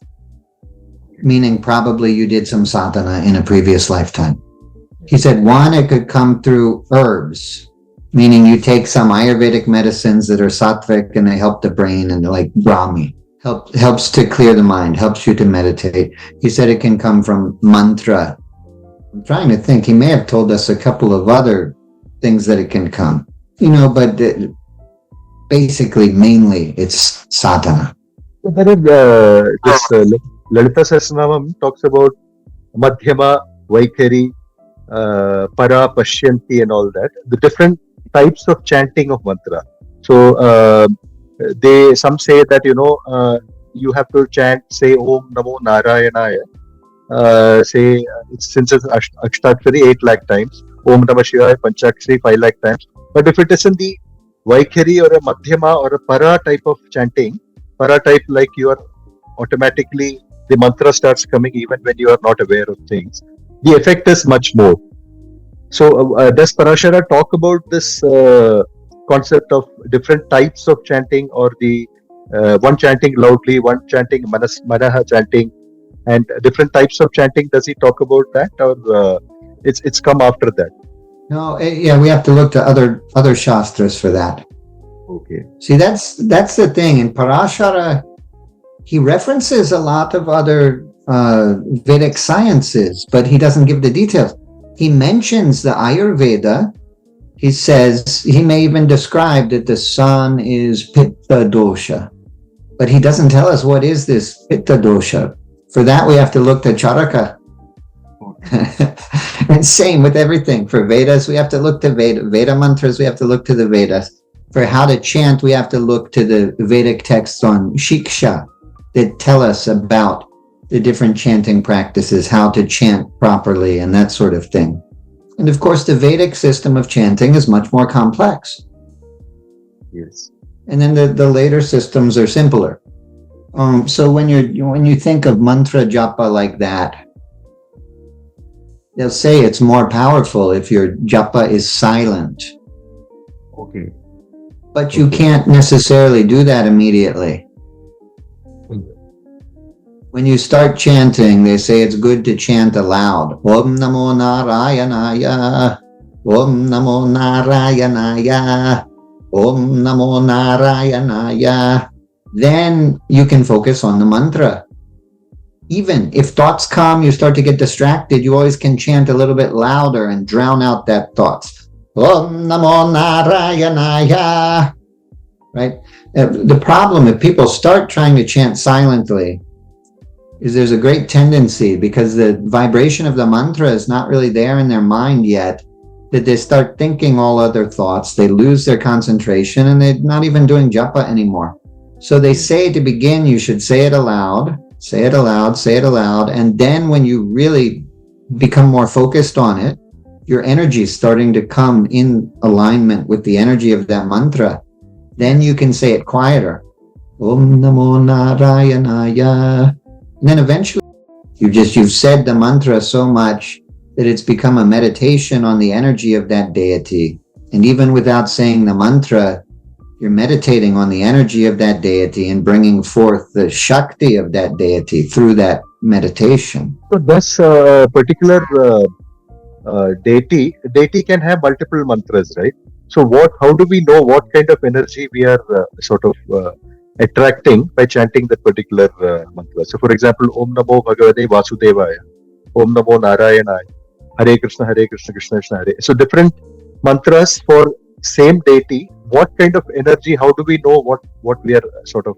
meaning probably you did some sadhana in a previous lifetime. He said one, it could come through herbs, meaning you take some Ayurvedic medicines that are sattvic and they help the brain, and like Brahmi, helps to clear the mind, helps you to meditate. He said it can come from mantra. I'm trying to think, he may have told us a couple of other things that it can come, but basically, mainly, it's sadhana. This Lalita Sahasranamam talks about Madhyama, Vaikhari, Para, Pashyanti and all that. The different types of chanting of mantra. So, some say that, you have to chant, say, Om Namo Narayanaya. Since it's Ashtakshari 8 lakh times, Om Namah Shivaya Panchakshari 5 lakh times. But if it is in the Vaikhari or a Madhyama or a Para type of chanting, Para type like you are automatically, the mantra starts coming even when you are not aware of things. The effect is much more. So does Parashara talk about this concept of different types of chanting, or the one chanting loudly, one chanting manaha chanting, and different types of chanting? Does he talk about that, or it's come after that? No, we have to look to other shastras for that. Okay. See, that's the thing. In Parashara, he references a lot of other Vedic sciences, but he doesn't give the details. He mentions the Ayurveda. He says, he may even describe that the sun is Pitta dosha, but he doesn't tell us what is this Pitta dosha. For that, we have to look to Charaka. And same with everything. For Vedas, we have to look to Veda mantras, we have to look to the Vedas. For how to chant, we have to look to the Vedic texts on Shiksha that tell us about the different chanting practices, how to chant properly, and that sort of thing. And of course, the Vedic system of chanting is much more complex. Yes. And then the later systems are simpler. So when you think of mantra japa like that, they'll say it's more powerful if your japa is silent. Okay. But you can't necessarily do that immediately. When you start chanting, they say it's good to chant aloud. Om Namo Narayanaya. Om Namo Narayanaya. Om Namo Narayanaya. Then you can focus on the mantra. Even if thoughts come, you start to get distracted, you always can chant a little bit louder and drown out that thoughts. Om Namo Narayanaya. Right? The problem if people start trying to chant silently is there's a great tendency, because the vibration of the mantra is not really there in their mind yet, that they start thinking all other thoughts, they lose their concentration, and they're not even doing japa anymore. So they say to begin, you should say it aloud, say it aloud, say it aloud, and then when you really become more focused on it, your energy is starting to come in alignment with the energy of that mantra. Then you can say it quieter. Om Namo Narayanaya. And then eventually, you've said the mantra so much that it's become a meditation on the energy of that deity. And even without saying the mantra, you're meditating on the energy of that deity and bringing forth the Shakti of that deity through that meditation. So this particular deity can have multiple mantras, right? So how do we know what kind of energy we are sort of attracting by chanting that particular mantra? So for example, Om Namo Bhagavate Vasudevaya, Om Namo Narayanaya, Hare Krishna, Krishna Krishna, Hare. So different mantras for same deity. What kind of energy? How do we know what we are sort of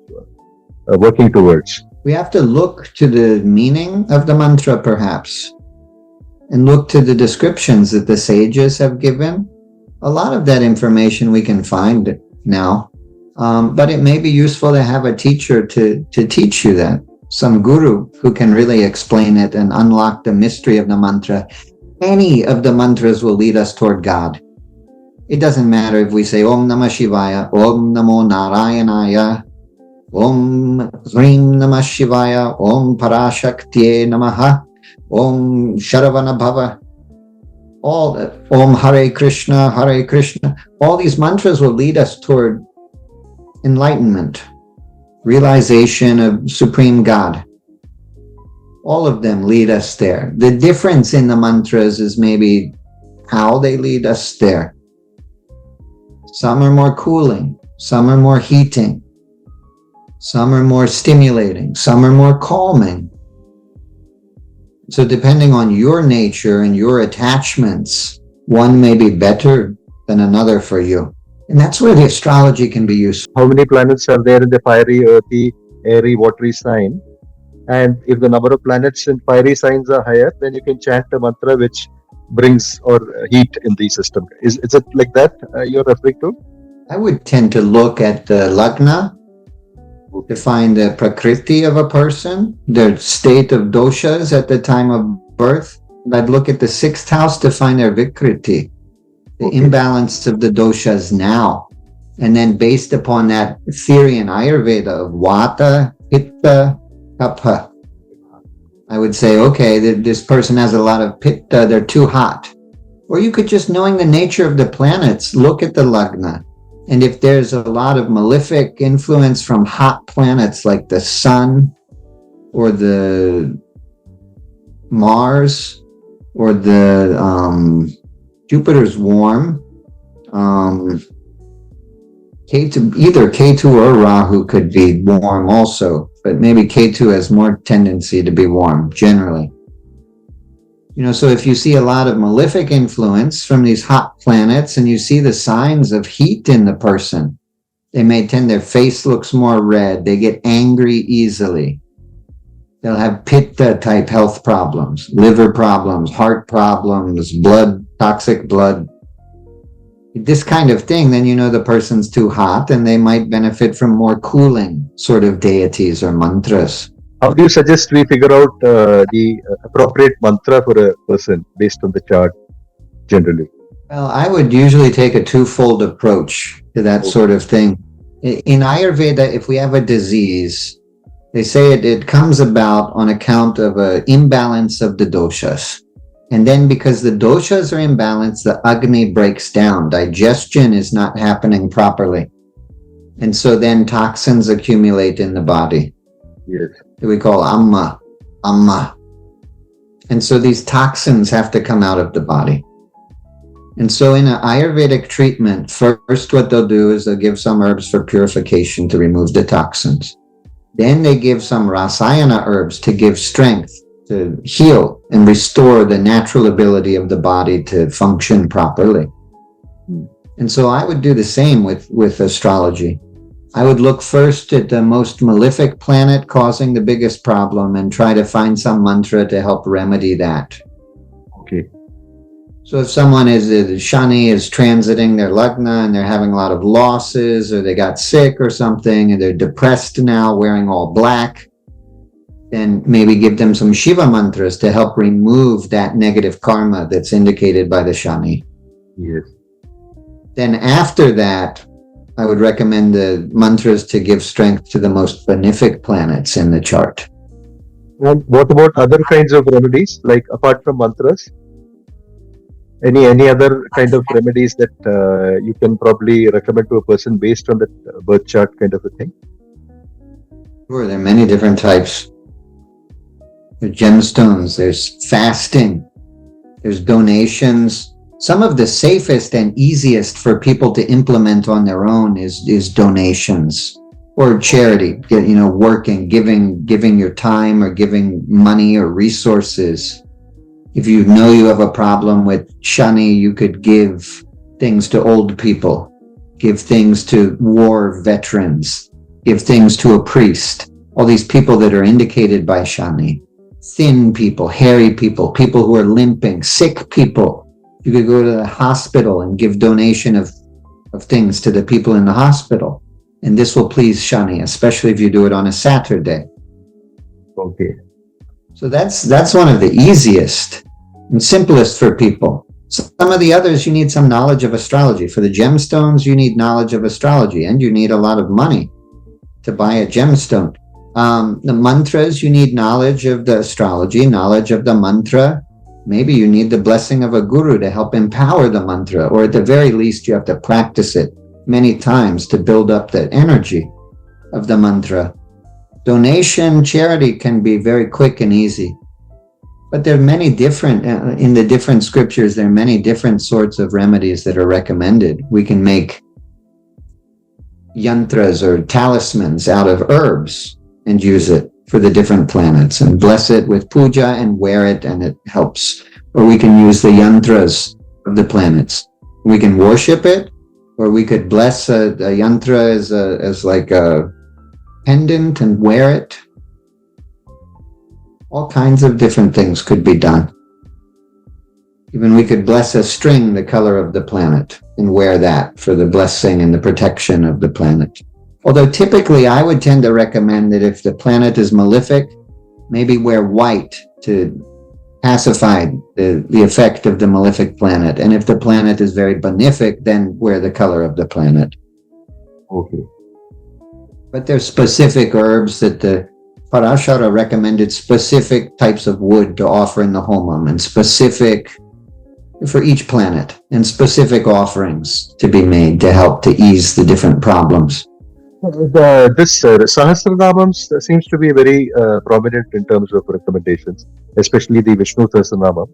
working towards? We have to look to the meaning of the mantra, perhaps, and look to the descriptions that the sages have given. A lot of that information we can find now, but it may be useful to have a teacher to teach you that, some guru who can really explain it and unlock the mystery of the mantra. Any of the mantras will lead us toward God. It doesn't matter if we say Om Namah Shivaya, Om Namo Narayanaya, Om Hrim Namah Shivaya, Om Parashaktiye Namaha, Om Sharavana Bhava, all Om Hare Krishna, all these mantras will lead us toward enlightenment, realization of Supreme God. All of them lead us there. The difference in the mantras is maybe how they lead us there. Some are more cooling, some are more heating, some are more stimulating, some are more calming. So depending on your nature and your attachments, one may be better than another for you. And that's where the astrology can be useful. How many planets are there in the fiery, earthy, airy, watery sign? And if the number of planets in fiery signs are higher, then you can chant a mantra which brings or heat in the system. Is it like that you're referring to? I would tend to look at the lagna to find the prakriti of a person, their state of doshas at the time of birth. And I'd look at the sixth house to find their vikriti, the imbalance of the doshas now. And then based upon that theory in Ayurveda of vata, pitta, kapha, I would say, okay, this person has a lot of pitta, they're too hot. Or you could just, knowing the nature of the planets, look at the lagna. And if there's a lot of malefic influence from hot planets like the sun or the Mars or the Jupiter's warm, Ketu, either Ketu or Rahu could be warm also, but maybe Ketu has more tendency to be warm generally. So if you see a lot of malefic influence from these hot planets and you see the signs of heat in the person, they may their face looks more red, they get angry easily. They'll have pitta type health problems, liver problems, heart problems, toxic blood. This kind of thing, then the person's too hot and they might benefit from more cooling sort of deities or mantras. How do you suggest we figure out the appropriate mantra for a person based on the chart generally? Well, I would usually take a twofold approach to that sort of thing. In Ayurveda, if we have a disease, they say it comes about on account of an imbalance of the doshas. And then because the doshas are imbalanced, the Agni breaks down. Digestion is not happening properly. And so then toxins accumulate in the body. Yes. That we call amma. And so these toxins have to come out of the body. And so in an Ayurvedic treatment, first what they'll do is they'll give some herbs for purification to remove the toxins. Then they give some rasayana herbs to give strength, to heal and restore the natural ability of the body to function properly. And so I would do the same with astrology. I would look first at the most malefic planet causing the biggest problem and try to find some mantra to help remedy that. Okay. So if someone Shani is transiting their lagna and they're having a lot of losses or they got sick or something and they're depressed now wearing all black, then maybe give them some Shiva mantras to help remove that negative karma that's indicated by the Shani. Yes. Then after that, I would recommend the mantras to give strength to the most benefic planets in the chart. And what about other kinds of remedies, like apart from mantras? Any other kind of remedies that you can probably recommend to a person based on that birth chart kind of a thing? Sure, there are many different types. There's gemstones, there's fasting, there's donations. Some of the safest and easiest for people to implement on their own is donations or charity, working, giving your time or giving money or resources. If you know you have a problem with shani, you could give things to old people, give things to war veterans, give things to a priest, all these people that are indicated by shani. Thin people, hairy people, people who are limping, sick people. You could go to the hospital and give donation of things to the people in the hospital. And this will please shani, especially if you do it on a Saturday. Okay. So that's one of the easiest and simplest for people. Some of the others, you need some knowledge of astrology. For the gemstones, you need knowledge of astrology, and you need a lot of money to buy a gemstone. The mantras, you need knowledge of the astrology, knowledge of the mantra. Maybe you need the blessing of a guru to help empower the mantra, or at the very least, you have to practice it many times to build up that energy of the mantra. Donation, charity can be very quick and easy. But there are many different, in the different scriptures, there are many different sorts of remedies that are recommended. We can make yantras or talismans out of herbs and use it for the different planets and bless it with puja and wear it, and it helps. Or we can use the yantras of the planets. We can worship it, or we could bless a yantra as like a pendant and wear it. All kinds of different things could be done. Even we could bless a string the color of the planet and wear that for the blessing and the protection of the planet. Although typically I would tend to recommend that if the planet is malefic, maybe wear white to pacify the effect of the malefic planet. And if the planet is very benefic, then wear the color of the planet. Okay. But there's specific herbs that the Parashara recommended specific types of wood to offer in the homam, and specific for each planet, and specific offerings to be made to help to ease the different problems. This Sahasranamams seems to be very prominent in terms of recommendations, especially the Vishnu Sahasranamam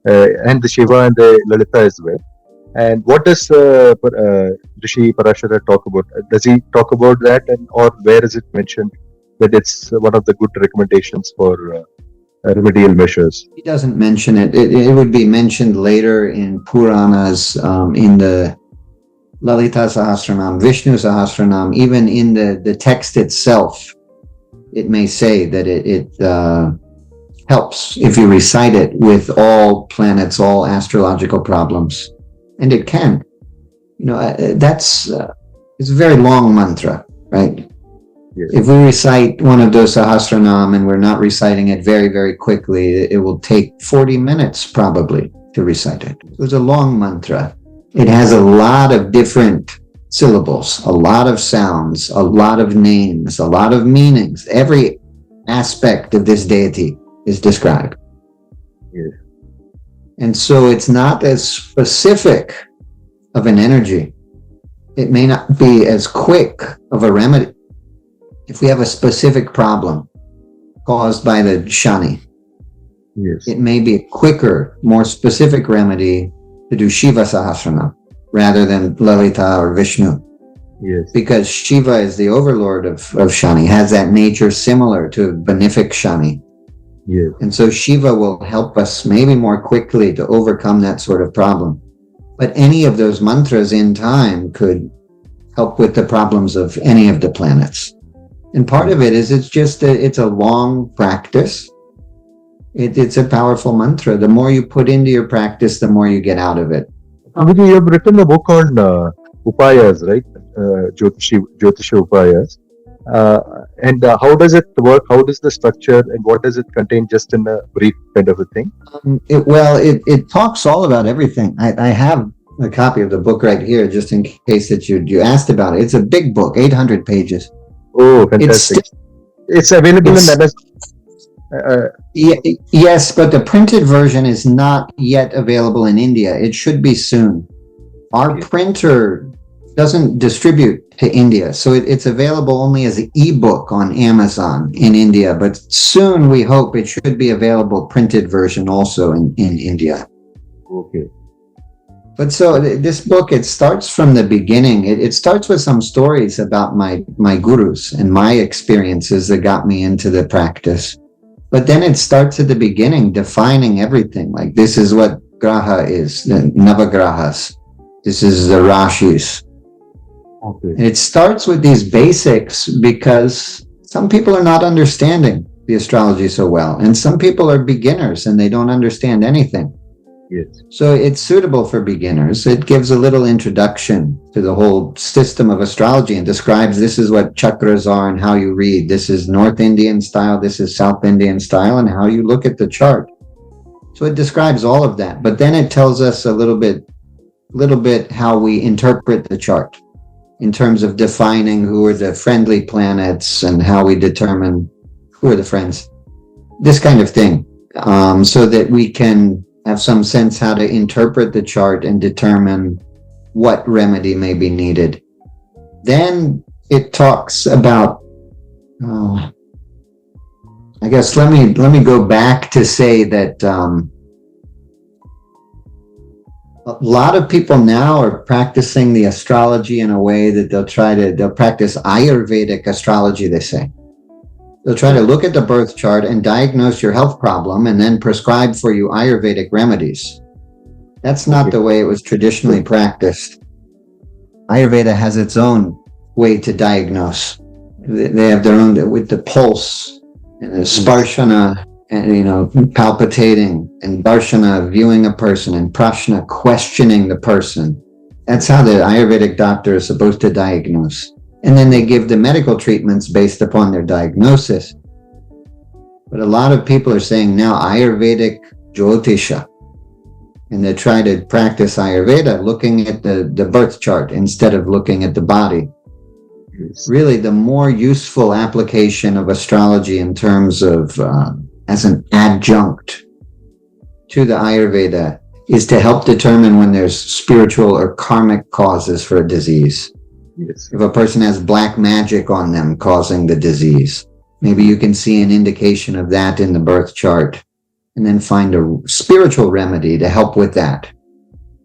and the Shiva and the Lalita as well. And what does Rishi Parashara talk about? Does he talk about that, or where is it mentioned that it's one of the good recommendations for remedial measures? He doesn't mention it. It would be mentioned later in Puranas, in the Lalita Sahasranam, Vishnu Sahasranam, even in the text itself. It may say that it helps if you recite it with all planets, all astrological problems. And it can. It's a very long mantra, right? Yes. If we recite one of those Sahasranam and we're not reciting it very, very quickly, it will take 40 minutes probably to recite it. It was a long mantra. It has a lot of different syllables, a lot of sounds, a lot of names, a lot of meanings. Every aspect of this deity is described. Yes. And so it's not as specific of an energy. It may not be as quick of a remedy. If we have a specific problem caused by the shani, Yes. it may be a quicker, more specific remedy to do Shiva Sahasranam rather than Lalita or Vishnu. Yes. Because Shiva is the overlord of shani, has that nature similar to benefic shani. Yes. And so Shiva will help us maybe more quickly to overcome that sort of problem. But any of those mantras in time could help with the problems of any of the planets. And part of it is it's a long practice. It's a powerful mantra. The more you put into your practice, the more you get out of it. Swamiji, you have written a book on upayas, right? Jothishi upayas. And how does it work? How does the structure, and what does it contain, just in a brief kind of a thing? It talks all about everything. I have a copy of the book right here, just in case that you asked about it. It's a big book, 800 pages. Oh, fantastic! It's available in Amazon. Yes, but the printed version is not yet available in India. It should be soon. Our printer doesn't distribute to India, so it's available only as an ebook on Amazon in India. But soon we hope it should be available printed version also in India. Okay. But so this book, it starts from the beginning. It starts with some stories about my gurus and my experiences that got me into the practice. But then it starts at the beginning, defining everything. Like, this is what graha is, the navagrahas. This is the rashis. Okay. And it starts with these basics because some people are not understanding the astrology so well. And some people are beginners and they don't understand anything. Yes. So it's suitable for beginners. It gives a little introduction to the whole system of astrology and describes this is what chakras are and how you read. This is North Indian style, this is South Indian style, and how you look at the chart. So it describes all of that. But then it tells us a little bit how we interpret the chart in terms of defining who are the friendly planets and how we determine who are the friends. This kind of thing. So that we can have some sense how to interpret the chart and determine what remedy may be needed. Then it talks about, I guess let me go back to say that a lot of people now are practicing the astrology in a way that they'll practice Ayurvedic astrology, they say. They'll try to look at the birth chart and diagnose your health problem and then prescribe for you Ayurvedic remedies. That's not the way it was traditionally practiced. Ayurveda has its own way to diagnose. They have their own, with the pulse and the sparshana, and palpitating, and darshana, viewing a person, and prashna, questioning the person. That's how the Ayurvedic doctor is supposed to diagnose. And then they give the medical treatments based upon their diagnosis. But a lot of people are saying now Ayurvedic Jyotisha. And they try to practice Ayurveda looking at the birth chart instead of looking at the body. Yes. Really, the more useful application of astrology in terms of as an adjunct to the Ayurveda is to help determine when there's spiritual or karmic causes for a disease. Yes. If a person has black magic on them causing the disease, maybe you can see an indication of that in the birth chart and then find a spiritual remedy to help with that.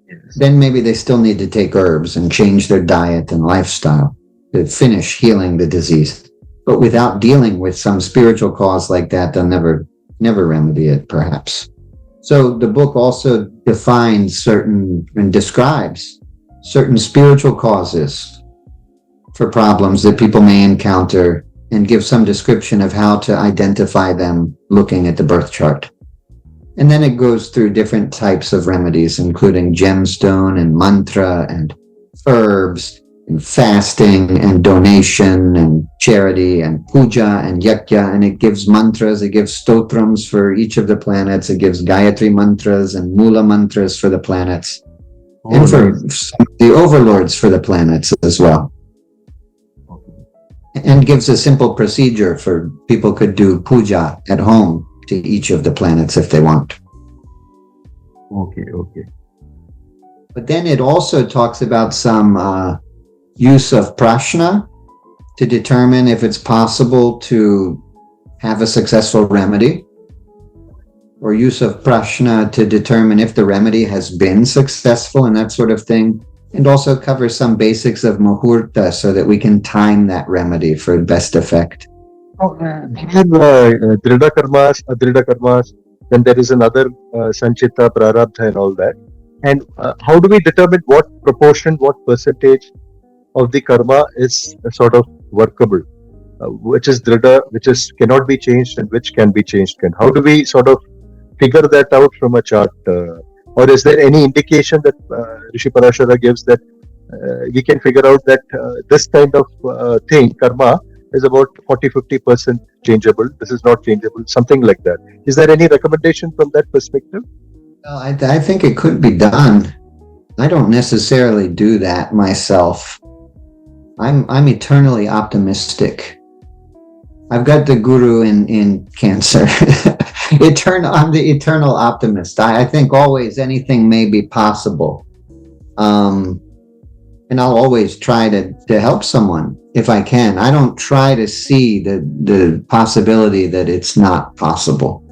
Yes. Then maybe they still need to take herbs and change their diet and lifestyle to finish healing the disease. But without dealing with some spiritual cause like that, they'll never remedy it, perhaps. So the book also defines and describes certain spiritual causes for problems that people may encounter and give some description of how to identify them looking at the birth chart. And then it goes through different types of remedies, including gemstone and mantra and herbs and fasting and donation and charity and puja and yakya. And it gives mantras, it gives stotrams for each of the planets. It gives Gayatri mantras and Mula mantras for the planets. And for the overlords for the planets as well. And gives a simple procedure for people could do puja at home to each of the planets if they want. Okay. But then it also talks about some use of prashna to determine if it's possible to have a successful remedy, or use of prashna to determine if the remedy has been successful and that sort of thing. And also cover some basics of muhurta so that we can time that remedy for best effect. Drida karmas, adrida karmas, then there is another sanchita, prarabdha and all that. And how do we determine what proportion, what percentage of the karma is sort of workable? Which is drida, which cannot be changed, and which can be changed? How do we sort of figure that out from a chart? Or is there any indication that Rishi Parashara gives that we can figure out that this kind of thing, karma, is about 40-50% changeable. This is not changeable, something like that. Is there any recommendation from that perspective? Well, I think it could be done. I don't necessarily do that myself. I'm eternally optimistic. I've got the guru in Cancer. I'm the eternal optimist. I think always anything may be possible. And I'll always try to help someone if I can. I don't try to see the possibility that it's not possible.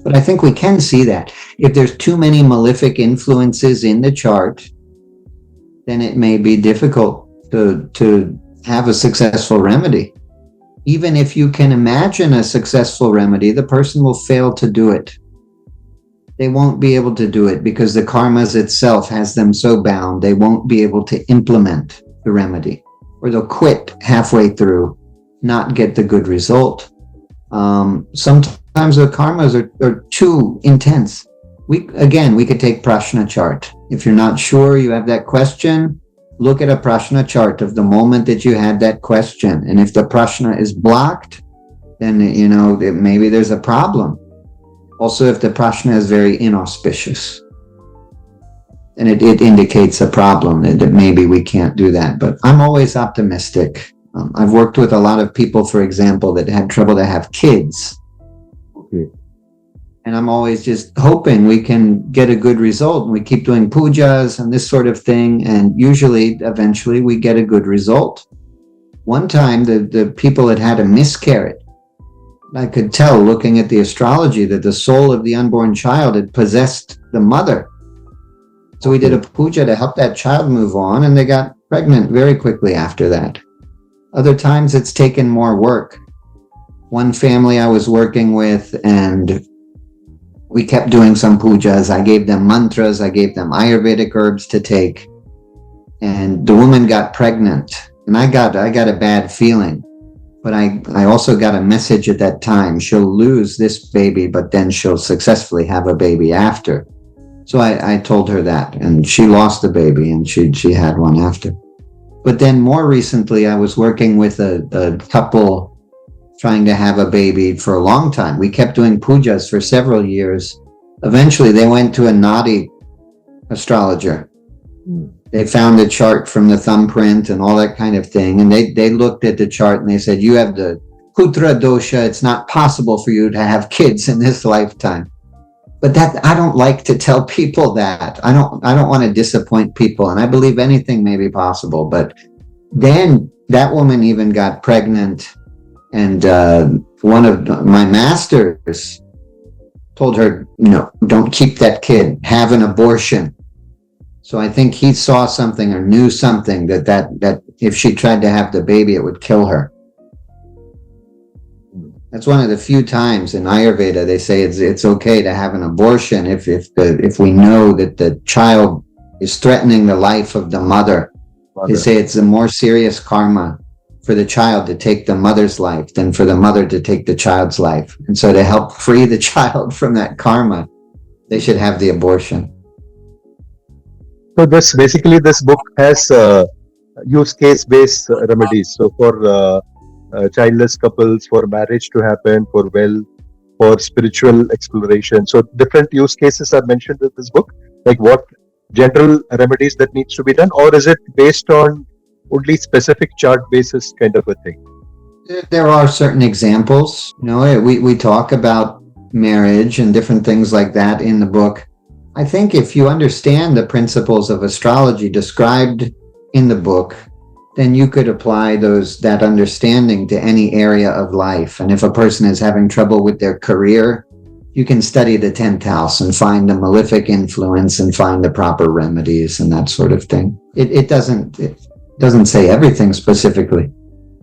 But I think we can see that. If there's too many malefic influences in the chart, then it may be difficult to have a successful remedy. Even if you can imagine a successful remedy, the person will fail to do it. They won't be able to do it because the karmas itself has them so bound, they won't be able to implement the remedy. Or they'll quit halfway through, not get the good result. Sometimes the karmas are too intense. We could take prashna chart. If you're not sure, you have that question, look at a prashna chart of the moment that you had that question. And if the prashna is blocked, then, maybe there's a problem. Also, if the prashna is very inauspicious, and it indicates a problem, that maybe we can't do that. But I'm always optimistic. I've worked with a lot of people, for example, that had trouble to have kids. Okay. And I'm always just hoping we can get a good result. And we keep doing pujas and this sort of thing. And usually, eventually, we get a good result. One time, the people had a miscarriage. I could tell looking at the astrology that the soul of the unborn child had possessed the mother. So we did a puja to help that child move on, and they got pregnant very quickly after that. Other times it's taken more work. One family I was working with, and we kept doing some pujas. I gave them mantras, I gave them Ayurvedic herbs to take, and the woman got pregnant, and I got a bad feeling. But I also got a message at that time. She'll lose this baby, but then she'll successfully have a baby after. So I told her that, and she lost the baby, and she had one after. But then more recently, I was working with a couple trying to have a baby for a long time. We kept doing pujas for several years. Eventually, they went to a Nadi astrologer. They found the chart from the thumbprint and all that kind of thing. And they looked at the chart and they said, you have the putra dosha. It's not possible for you to have kids in this lifetime. But that, I don't like to tell people that. I don't want to disappoint people. And I believe anything may be possible. But then that woman even got pregnant. And one of my masters told her, no, don't keep that kid, have an abortion. So I think he saw something or knew something that if she tried to have the baby, it would kill her. That's one of the few times in Ayurveda they say it's okay to have an abortion if we know that the child is threatening the life of the mother. They say it's a more serious karma for the child to take the mother's life than for the mother to take the child's life. And so to help free the child from that karma, they should have the abortion. So this book has use case based remedies. So for childless couples, for marriage to happen, for spiritual exploration. So different use cases are mentioned in this book. Like what general remedies that needs to be done, or is it based on only specific chart basis kind of a thing? There are certain examples. We talk about marriage and different things like that in the book. I think if you understand the principles of astrology described in the book, then you could apply that understanding to any area of life. And if a person is having trouble with their career, you can study the 10th house and find the malefic influence and find the proper remedies and that sort of thing. It doesn't say everything specifically.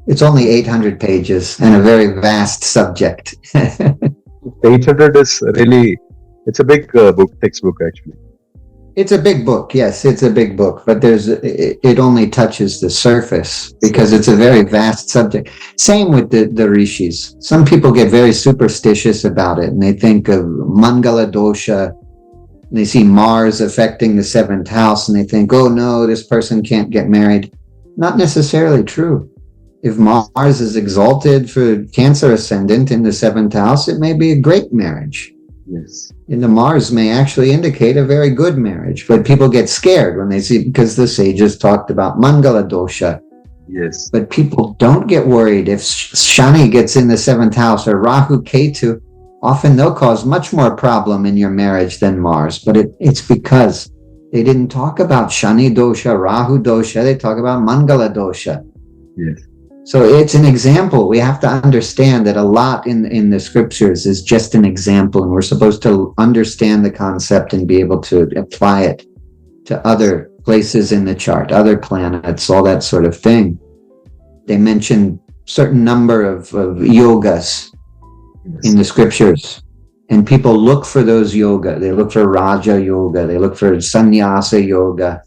It's only 800 pages and a very vast subject. 800 is really, it's a big textbook actually. It's a big book, yes, it's a big book, but it only touches the surface because it's a very vast subject. Same with the rishis. Some people get very superstitious about it and they think of Mangala dosha. They see Mars affecting the 7th house and they think, oh no, this person can't get married. Not necessarily true. If Mars is exalted for Cancer ascendant in the 7th house, it may be a great marriage. Yes. And the Mars may actually indicate a very good marriage, but people get scared when they see, because the sages talked about Mangala dosha. Yes. But people don't get worried if Shani gets in the 7th house or Rahu Ketu. Often they'll cause much more problem in your marriage than Mars. But it's because they didn't talk about Shani dosha, Rahu dosha. They talk about Mangala dosha. Yes. So it's an example. We have to understand that a lot in the scriptures is just an example, and we're supposed to understand the concept and be able to apply it to other places in the chart, other planets, all that sort of thing. They mention certain number of yogas in the scriptures, and people look for those yoga. They look for Raja Yoga. They look for Sannyasa Yoga.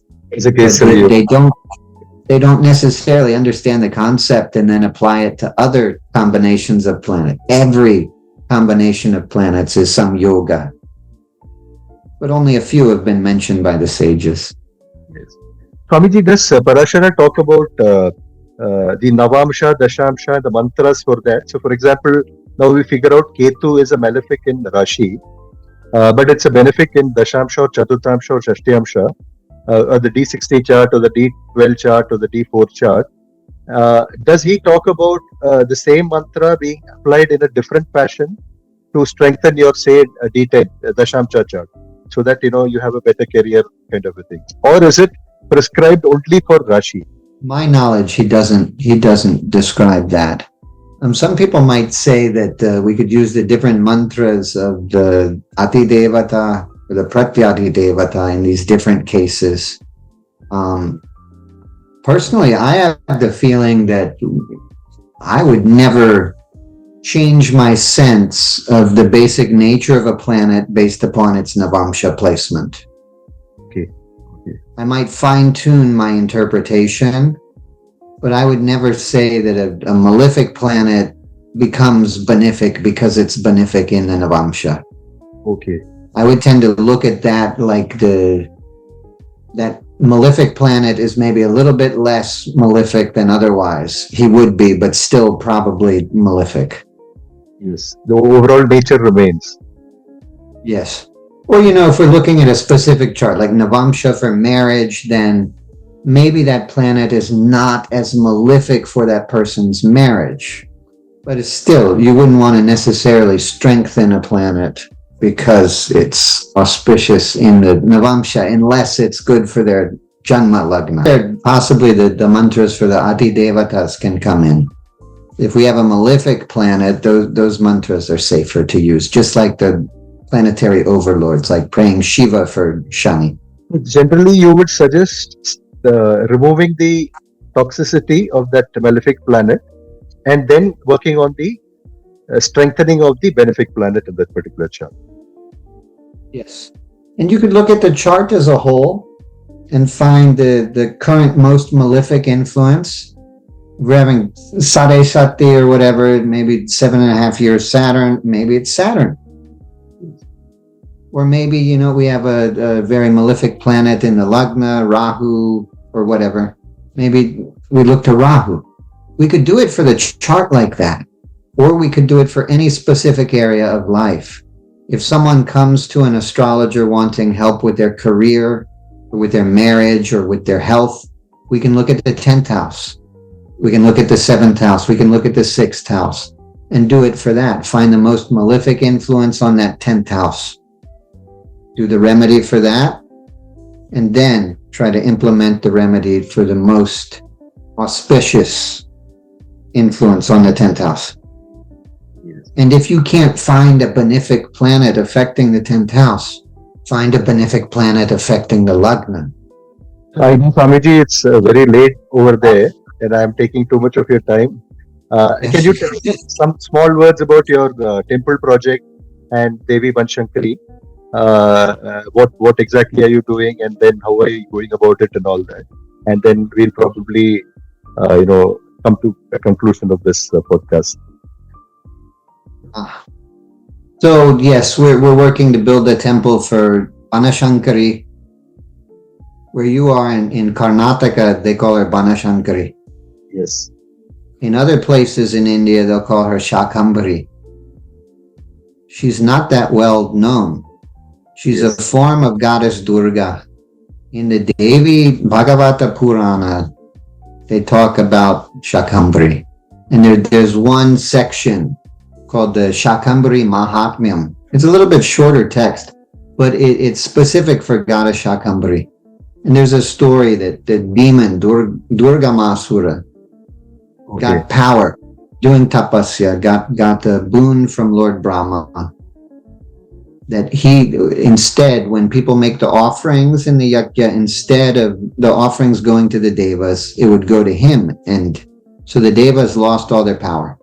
They don't necessarily understand the concept and then apply it to other combinations of planets. Every combination of planets is some yoga, but only a few have been mentioned by the sages. Yes. Swamiji, does Parashara talk about the Navamsha, Dashamsha, the mantras for that? So, for example, now we figure out Ketu is a malefic in Rashi, but it's a benefic in Dashamsha or Chaturthamsha or Shashtiyamsha, or the D60 chart or the D12 chart or the D4 chart. Does he talk about the same mantra being applied in a different fashion to strengthen your, say, D10, Dashamsha chart, so that, you have a better career kind of a thing? Or is it prescribed only for Rashi? My knowledge, he doesn't describe that. Some people might say that we could use the different mantras of the Ati Devata or the Pratyati Devata in these different cases. Personally, I have the feeling that I would never change my sense of the basic nature of a planet based upon its Navamsha placement. Okay. I might fine-tune my interpretation, but I would never say that a malefic planet becomes benefic because it's benefic in the Navamsha. Okay. I would tend to look at that like that malefic planet is maybe a little bit less malefic than otherwise he would be, but still probably malefic. Yes, the overall nature remains. Yes. Or, if we're looking at a specific chart, like Navamsha for marriage, then maybe that planet is not as malefic for that person's marriage. But it's still, you wouldn't want to necessarily strengthen a planet because it's auspicious in the Navamsha, unless it's good for their Janma Lagna. Possibly the mantras for the Ati Devatas can come in. If we have a malefic planet, those mantras are safer to use, just like the planetary overlords, like praying Shiva for Shani. Generally, you would suggest removing the toxicity of that malefic planet and then working on the strengthening of the benefic planet in that particular chart. Yes. And you could look at the chart as a whole and find the current most malefic influence. We're having Sade Sati or whatever, maybe 7.5 years Saturn, maybe it's Saturn. Or maybe, we have a very malefic planet in the Lagna, Rahu, or whatever. Maybe we look to Rahu. We could do it for the chart like that. Or we could do it for any specific area of life. If someone comes to an astrologer wanting help with their career, or with their marriage, or with their health, we can look at the 10th house. We can look at the 7th house. We can look at the 6th house and do it for that. Find the most malefic influence on that 10th house. Do the remedy for that, and then try to implement the remedy for the most auspicious influence on the 10th house. Yes. And if you can't find a benefic planet affecting the 10th house, find a benefic planet affecting the Lagna. I know, Swamiji, it's very late over there, and I'm taking too much of your time. Can you tell me some small words about your temple project and Devi Banshankari? What exactly are you doing, and then how are you going about it and all that? And then we'll probably, come to a conclusion of this podcast. So yes, we're working to build a temple for Banashankari. Where you are in Karnataka, they call her Banashankari. Yes. In other places in India, they'll call her Shakambari. She's not that well known. She's a form of goddess Durga. In the Devi Bhagavata Purana, they talk about Shakambhari. And there's one section called the Shakambhari Mahatmyam. It's a little bit shorter text, but it's specific for goddess Shakambhari. And there's a story that the demon Durga Masura got power doing tapasya, got a boon from Lord Brahma. That he, instead, when people make the offerings in the yajna, instead of the offerings going to the devas, it would go to him. And so the devas lost all their power.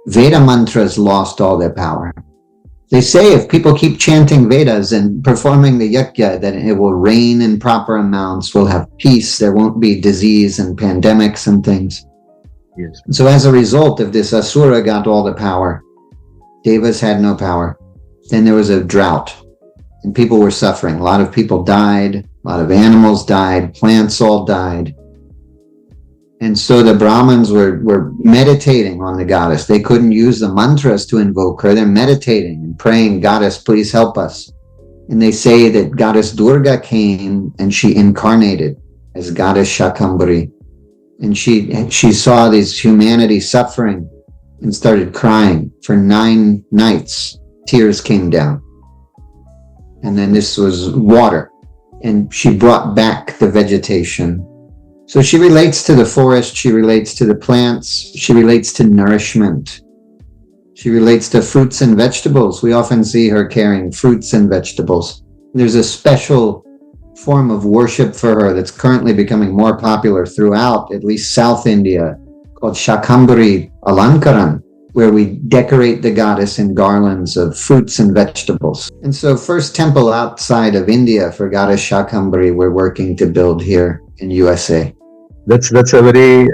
Veda mantras lost all their power. They say if people keep chanting Vedas and performing the yajna, that it will rain in proper amounts, we'll have peace, there won't be disease and pandemics and things. Yes. So as a result of this, Asura got all the power. Devas had no power. Then there was a drought and people were suffering. A lot of people died, a lot of animals died, plants all died. And so the Brahmins were meditating on the goddess. They couldn't use the mantras to invoke her. They're meditating and praying, Goddess, please help us. And they say that Goddess Durga came and she incarnated as Goddess Shakambhari. And she saw this humanity suffering and started crying for 9 nights. Tears came down. And then this was water. And she brought back the vegetation. So she relates to the forest, she relates to the plants, she relates to nourishment. She relates to fruits and vegetables. We often see her carrying fruits and vegetables. There's a special form of worship for her that's currently becoming more popular throughout, at least South India, called Shakambhari Alankaran, where we decorate the goddess in garlands of fruits and vegetables. And so first temple outside of India for goddess Shakambhari we're working to build here in USA. That's a very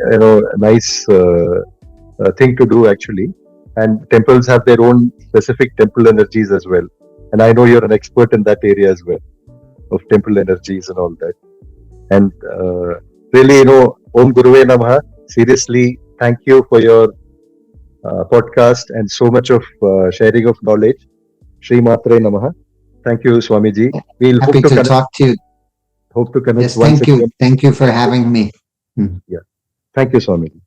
nice thing to do actually. And temples have their own specific temple energies as well. And I know you're an expert in that area as well, of temple energies and all that. And really, Om Guruve Namaha, seriously, thank you for your podcast and so much of sharing of knowledge. Shri Matre Namaha. Thank you, Swamiji. We'll Happy to talk to you. Hope to connect Yes, once thank you. again. Thank you for having me. Yeah. Thank you, Swamiji.